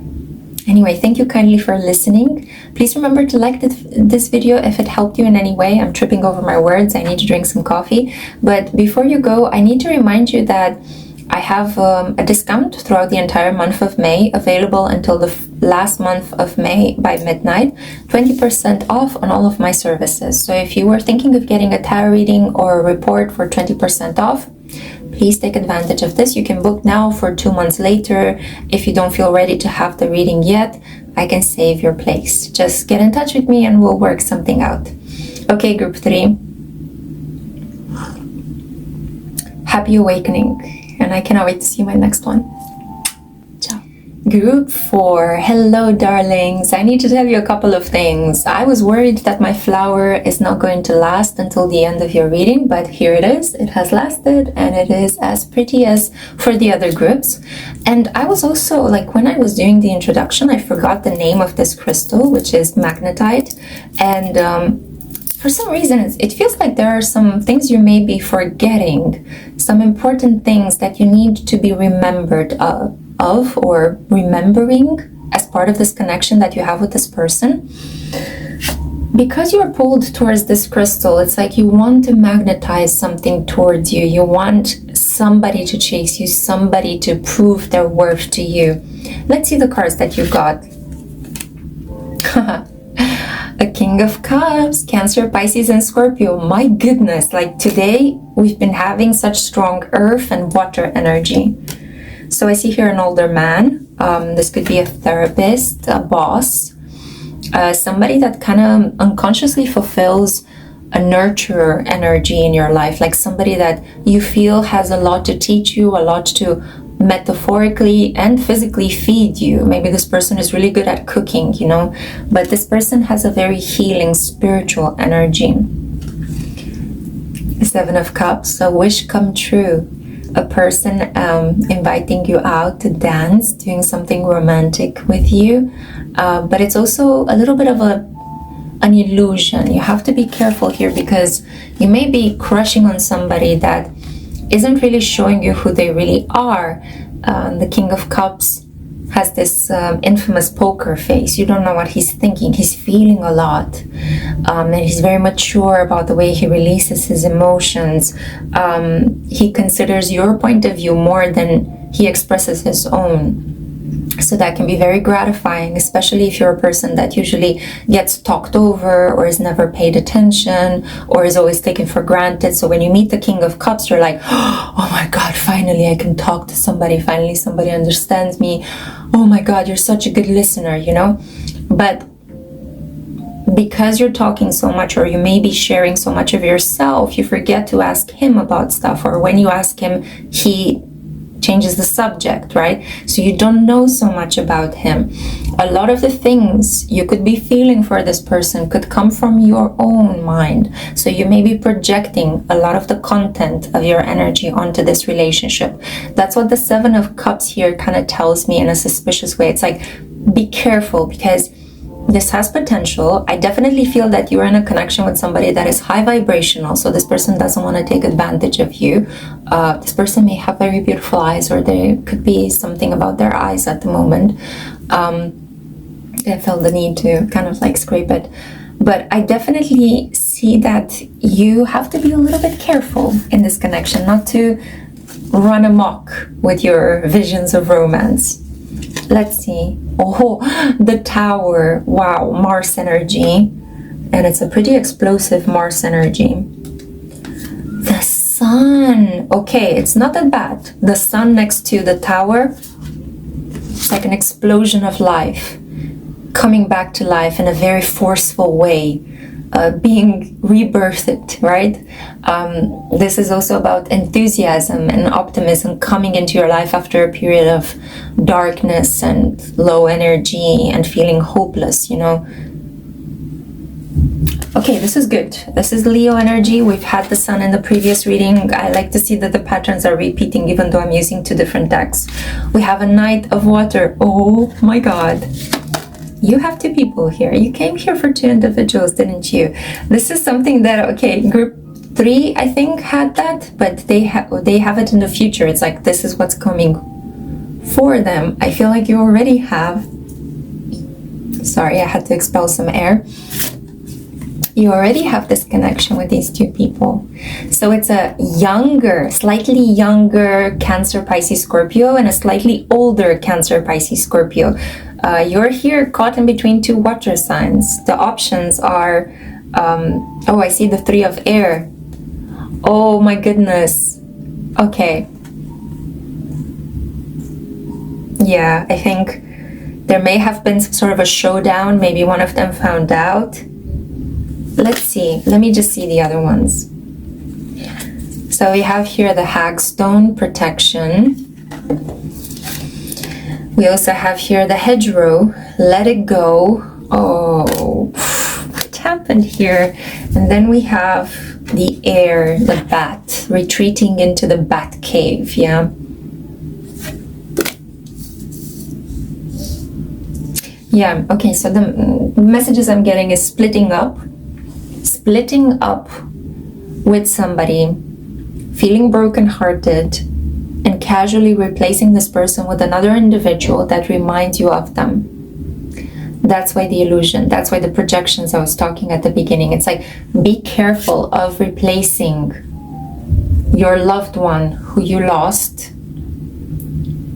Anyway, thank you kindly for listening. Please remember to like this video if it helped you in any way. I'm tripping over my words. I need to drink some coffee. But before you go, I need to remind you that I have a discount throughout the entire month of May, available until the last month of May by midnight, 20% off on all of my services. So if you were thinking of getting a tarot reading or a report for 20% off, please take advantage of this. You can book now for 2 months later. If you don't feel ready to have the reading yet, I can save your place. Just get in touch with me and we'll work something out. Okay, group 3. Happy awakening. And I cannot wait to see my next one. Ciao. Group 4. Hello, darlings. I need to tell you a couple of things. I was worried that my flower is not going to last until the end of your reading, but here it is. It has lasted, and it is as pretty as for the other groups. And I was also, like, when I was doing the introduction, I forgot the name of this crystal, which is Magnetite. And for some reason, it feels like there are some things you may be forgetting, some important things that you need to be remembered of or remembering as part of this connection that you have with this person. Because you're pulled towards this crystal, it's like you want to magnetize something towards you. You want somebody to chase you, somebody to prove their worth to you. Let's see the cards that you got. A King of Cups, Cancer, Pisces, and Scorpio. My goodness, like today we've been having such strong earth and water energy. So I see here an older man. This could be a therapist, a boss, somebody that kind of unconsciously fulfills a nurturer energy in your life, like somebody that you feel has a lot to teach you, a lot to metaphorically and physically feed you. Maybe this person is really good at cooking, you know, but this person has a very healing spiritual energy. The 7 of Cups, a wish come true. A person inviting you out to dance, doing something romantic with you, but it's also a little bit of an illusion. You have to be careful here because you may be crushing on somebody that isn't really showing you who they really are. The King of Cups has this infamous poker face. You don't know what he's thinking. He's feeling a lot. And he's very mature about the way he releases his emotions. He considers your point of view more than he expresses his own. So that can be very gratifying, especially if you're a person that usually gets talked over or is never paid attention or is always taken for granted. So when you meet the King of Cups, you're like, oh my God, finally I can talk to somebody. Finally somebody understands me. Oh my God, you're such a good listener, you know? But because you're talking so much, or you may be sharing so much of yourself, you forget to ask him about stuff. Or when you ask him, he changes the subject, right? So you don't know so much about him. A lot of the things you could be feeling for this person could come from your own mind. So you may be projecting a lot of the content of your energy onto this relationship. That's what the 7 of Cups here kind of tells me in a suspicious way. It's like, be careful, because this has potential. I definitely feel that you're in a connection with somebody that is high vibrational, so this person doesn't want to take advantage of you. This person may have very beautiful eyes, or there could be something about their eyes at the moment. I felt the need to kind of like scrape it. But I definitely see that you have to be a little bit careful in this connection, not to run amok with your visions of romance. Let's see. Oh, the Tower. Wow, Mars energy. And it's a pretty explosive Mars energy. The Sun. Okay, it's not that bad. The Sun next to the Tower. It's like an explosion of life. Coming back to life in a very forceful way. Being rebirthed, right? This is also about enthusiasm and optimism coming into your life after a period of darkness and low energy and feeling hopeless, you know. Okay, this is good. This is Leo energy. We've had the Sun in the previous reading. I like to see that the patterns are repeating even though I'm using 2 different decks. We have a Knight of Water. Oh my God. You have 2 people here. You came here for 2 individuals, didn't you? This is something that, okay, group 3, I think, had that, but they have it in the future. It's like, this is what's coming for them. I feel like you already have. Sorry, I had to expel some air. you already have this connection with these two people. So it's a younger, slightly younger Cancer, Pisces, Scorpio, and a slightly older Cancer, Pisces, Scorpio. You're here caught in between two water signs. The options are, oh, I see the Three of Air. Oh my goodness. Okay. Yeah, I think there may have been some sort of a showdown. Maybe one of them found out. Let's see. Let me just see the other ones. So we have here the Hagstone, protection. We also have here the Hedgerow, let it go. Oh, what happened here? And then we have the Air, the Bat, retreating into the Bat Cave, yeah? Yeah, okay, so the messages I'm getting is splitting up with somebody, feeling brokenhearted, and casually replacing this person with another individual that reminds you of them. That's why the illusion, that's why the projections I was talking at the beginning. It's like, be careful of replacing your loved one who you lost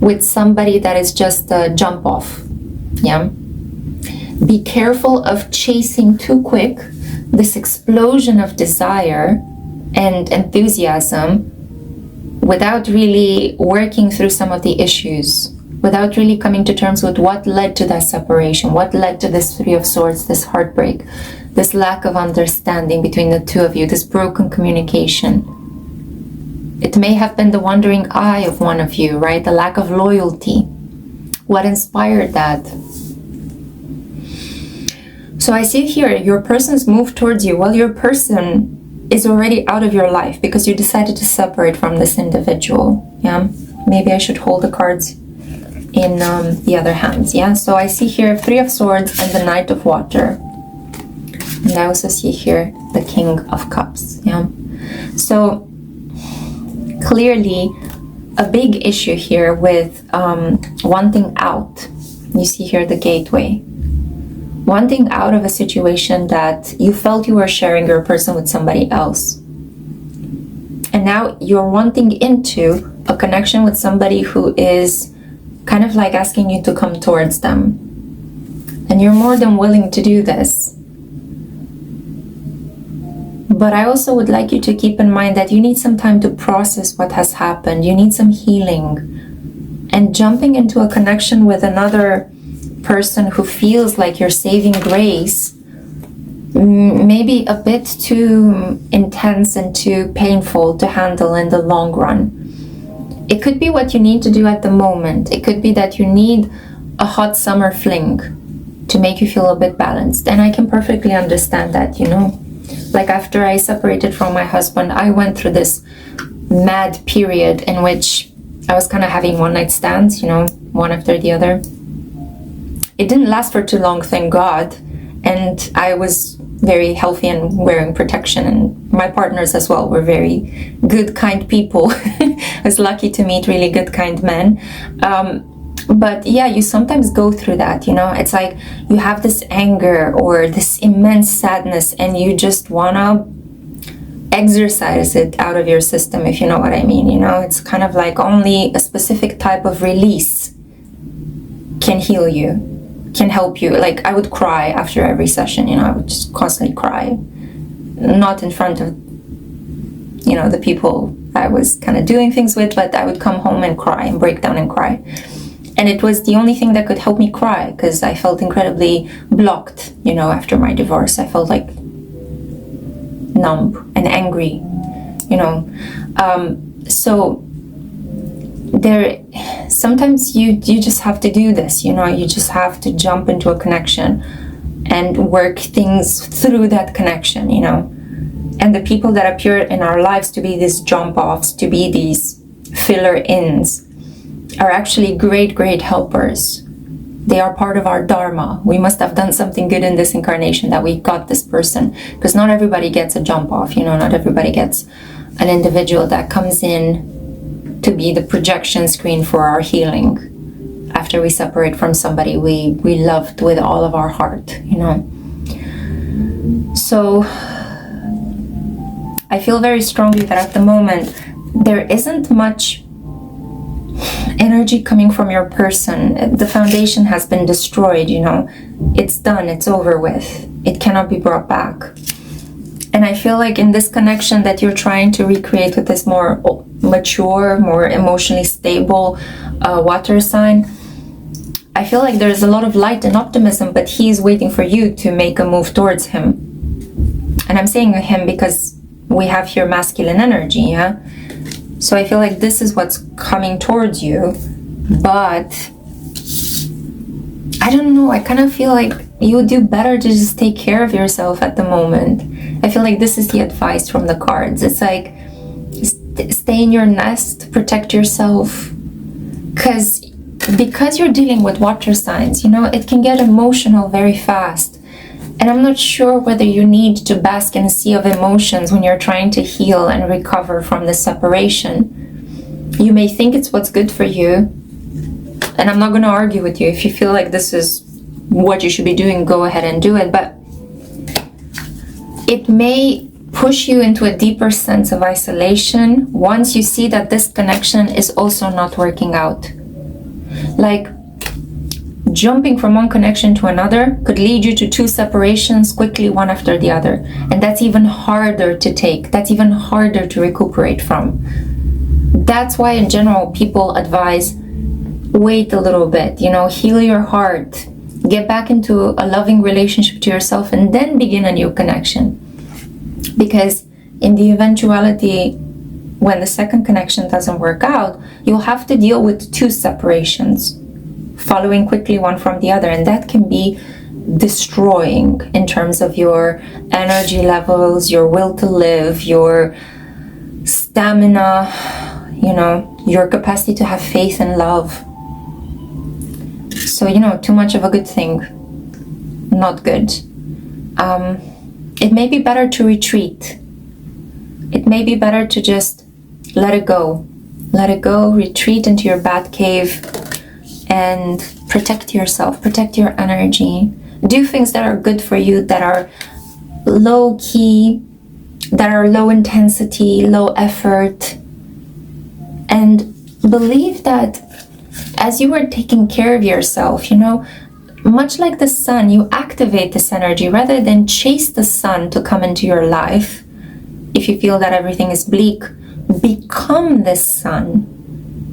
with somebody that is just a jump off, yeah? Be careful of chasing too quick this explosion of desire and enthusiasm without really working through some of the issues, without really coming to terms with what led to that separation, what led to this Three of Swords, this heartbreak, this lack of understanding between the two of you, this broken communication. It may have been the wandering eye of one of you, right? The lack of loyalty. What inspired that? So I see here, your person's moved towards you. Well, your person is already out of your life because you decided to separate from this individual, yeah? Maybe I should hold the cards in the other hands, yeah? So I see here Three of Swords and the Knight of Water. And I also see here the King of Cups, yeah? So clearly a big issue here with wanting out. You see here the gateway. Wanting out of a situation that you felt you were sharing your person with somebody else. And now you're wanting into a connection with somebody who is kind of like asking you to come towards them. And you're more than willing to do this. But I also would like you to keep in mind that you need some time to process what has happened. You need some healing. And jumping into a connection with another person who feels like you're saving grace, maybe a bit too intense and too painful to handle in the long run. It could be what you need to do at the moment. It could be that you need a hot summer fling to make you feel a bit balanced. And I can perfectly understand that, you know. Like after I separated from my husband, I went through this mad period in which I was kind of having one night stands, you know, one after the other. It didn't last for too long, thank God, and I was very healthy and wearing protection, and my partners as well were very good, kind people. I was lucky to meet really good, kind men. But yeah, you sometimes go through that, you know. It's like you have this anger or this immense sadness and you just wanna exercise it out of your system, if you know what I mean, you know. It's kind of like only a specific type of release can heal you, can help you. Like I would cry after every session, you know, I would just constantly cry. Not in front of, you know, the people I was kind of doing things with, but I would come home and cry and break down and cry. And it was the only thing that could help me cry because I felt incredibly blocked, you know, after my divorce. I felt like numb and angry, you know. So there, sometimes you just have to do this, you know, you just have to jump into a connection and work things through that connection, you know. And the people that appear in our lives to be these jump-offs, to be these filler-ins, are actually great helpers. They are part of our dharma. We must have done something good in this incarnation that we got this person, because not everybody gets a jump-off, you know, not everybody gets an individual that comes in to be the projection screen for our healing after we separate from somebody we loved with all of our heart, you know. So I feel very strongly that at the moment there isn't much energy coming from your person. The foundation has been destroyed, you know. It's done, it's over with. It cannot be brought back. And I feel like in this connection that you're trying to recreate with this more mature, more emotionally stable water sign, I feel like there's a lot of light and optimism, but he's waiting for you to make a move towards him. And I'm saying him because we have here masculine energy, yeah? So I feel like this is what's coming towards you, but I don't know, I kind of feel like you would do better to just take care of yourself at the moment. I feel like this is the advice from the cards. It's like, stay in your nest, protect yourself, because you're dealing with water signs, you know, it can get emotional very fast. And I'm not sure whether you need to bask in a sea of emotions when you're trying to heal and recover from this separation. You may think it's what's good for you, and I'm not going to argue with you. If you feel like this is what you should be doing, go ahead and do it. But it may push you into a deeper sense of isolation once you see that this connection is also not working out. Like, jumping from one connection to another could lead you to two separations quickly, one after the other. And that's even harder to take. That's even harder to recuperate from. That's why in general people advise, wait a little bit, you know, heal your heart, get back into a loving relationship to yourself, and then begin a new connection. Because in the eventuality, when the second connection doesn't work out, you'll have to deal with two separations, following quickly one from the other, and that can be destroying in terms of your energy levels, your will to live, your stamina, you know, your capacity to have faith and love. So, you know, too much of a good thing, not good. It may be better to retreat. It may be better to just let it go. Let it go, retreat into your bat cave, and protect yourself, protect your energy. Do things that are good for you, that are low key, that are low intensity, low effort. And believe that as you are taking care of yourself, you know, much like the sun, you activate this energy rather than chase the sun to come into your life. If you feel that everything is bleak, become this sun.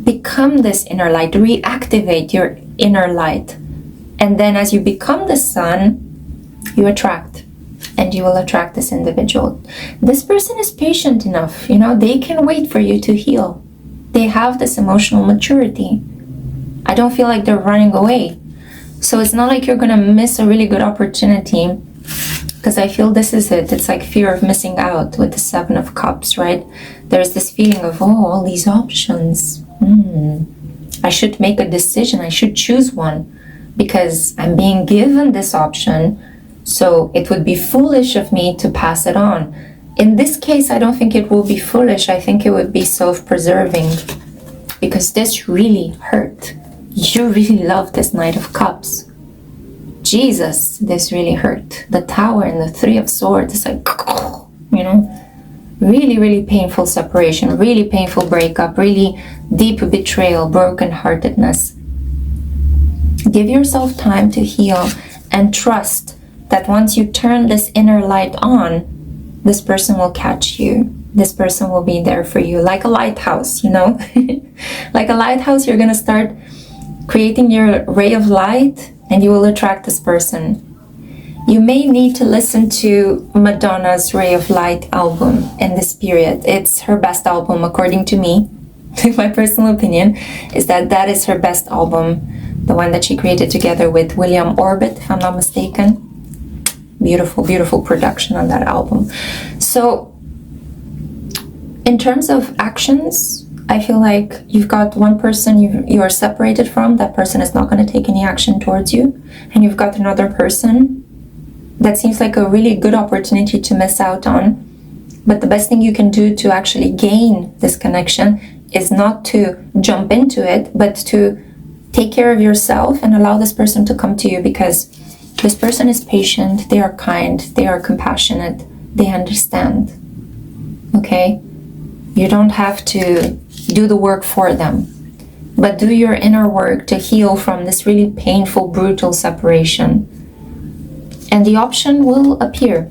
Become this inner light. Reactivate your inner light. And then as you become the sun, you attract. And you will attract this individual. This person is patient enough, you know, they can wait for you to heal. They have this emotional maturity. I don't feel like they're running away. So it's not like you're gonna miss a really good opportunity, because I feel this is it. It's like fear of missing out with the Seven of Cups, right? There's this feeling of, oh, all these options. I should make a decision. I should choose one because I'm being given this option. So it would be foolish of me to pass it on. In this case, I don't think it will be foolish. I think it would be self-preserving, because this really hurt. You really love this Knight of Cups. Jesus, this really hurt. The Tower and the Three of Swords, it's like, you know, really, really painful separation, really painful breakup, really deep betrayal, brokenheartedness. Give yourself time to heal and trust that once you turn this inner light on, this person will catch you. This person will be there for you, like a lighthouse, you know? Like a lighthouse, you're gonna start creating your ray of light, and you will attract this person. You may need to listen to Madonna's Ray of Light album in this period. It's her best album, according to me. My personal opinion is that that is her best album, the one that she created together with William Orbit, if I'm not mistaken. Beautiful, beautiful production on that album. So, in terms of actions, I feel like you've got one person you are separated from. That person is not going to take any action towards you. And you've got another person that seems like a really good opportunity to miss out on. But the best thing you can do to actually gain this connection is not to jump into it, but to take care of yourself and allow this person to come to you, because This person is patient, they are kind, they are compassionate, they understand. Okay? You don't have to do the work for them, but do your inner work to heal from this really painful, brutal separation. And the option will appear.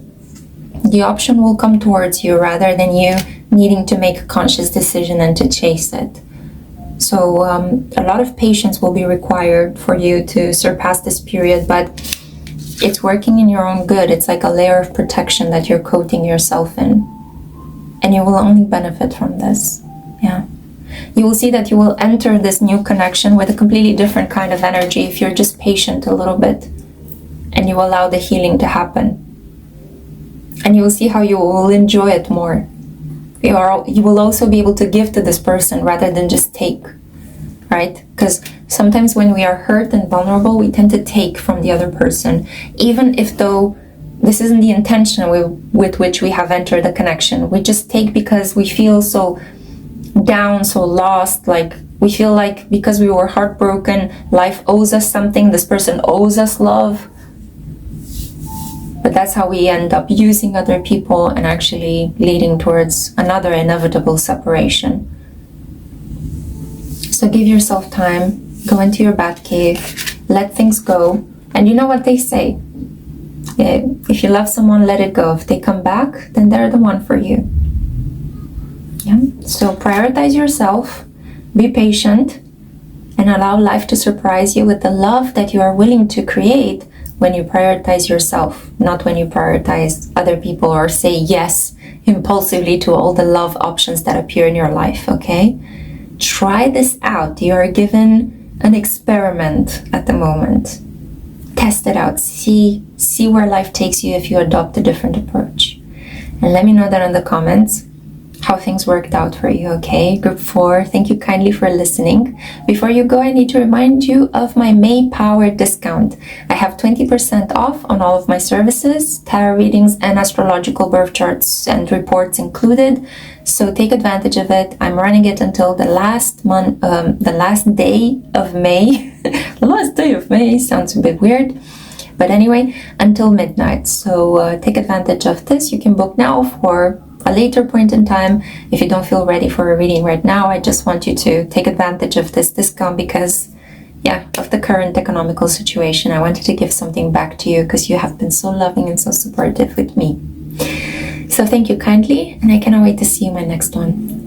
The option will come towards you rather than you needing to make a conscious decision and to chase it. So a lot of patience will be required for you to surpass this period, but it's working in your own good. It's like a layer of protection that you're coating yourself in. And you will only benefit from this. Yeah. You will see that you will enter this new connection with a completely different kind of energy if you're just patient a little bit and you allow the healing to happen. And you will see how you will enjoy it more. You will also be able to give to this person rather than just take, right? Because sometimes when we are hurt and vulnerable, we tend to take from the other person, even if though this isn't the intention with which we have entered the connection. We just take because we feel so down, so lost, like we feel like because we were heartbroken, life owes us something, this person owes us love. But that's how we end up using other people and actually leading towards another inevitable separation. So give yourself time, go into your bat cave, let things go. And you know what they say? If you love someone, let it go. If they come back, then they're the one for you. Yeah. So prioritize yourself, be patient, and allow life to surprise you with the love that you are willing to create when you prioritize yourself, not when you prioritize other people or say yes impulsively to all the love options that appear in your life, okay? Try this out. You are given an experiment at the moment. Test it out. See where life takes you if you adopt a different approach. And let me know that in the comments how things worked out for you, okay? Group 4, thank you kindly for listening. Before you go, I need to remind you of my May Power discount. I have 20% off on all of my services, tarot readings and astrological birth charts and reports included. So take advantage of it. I'm running it until the last day of May. The last day of May sounds a bit weird. But anyway, until midnight. So take advantage of this. You can book now for a later point in time. If you don't feel ready for a reading right now, I just want you to take advantage of this discount because, yeah, of the current economical situation. I wanted to give something back to you because you have been so loving and so supportive with me. So thank you kindly, and I cannot wait to see you in my next one.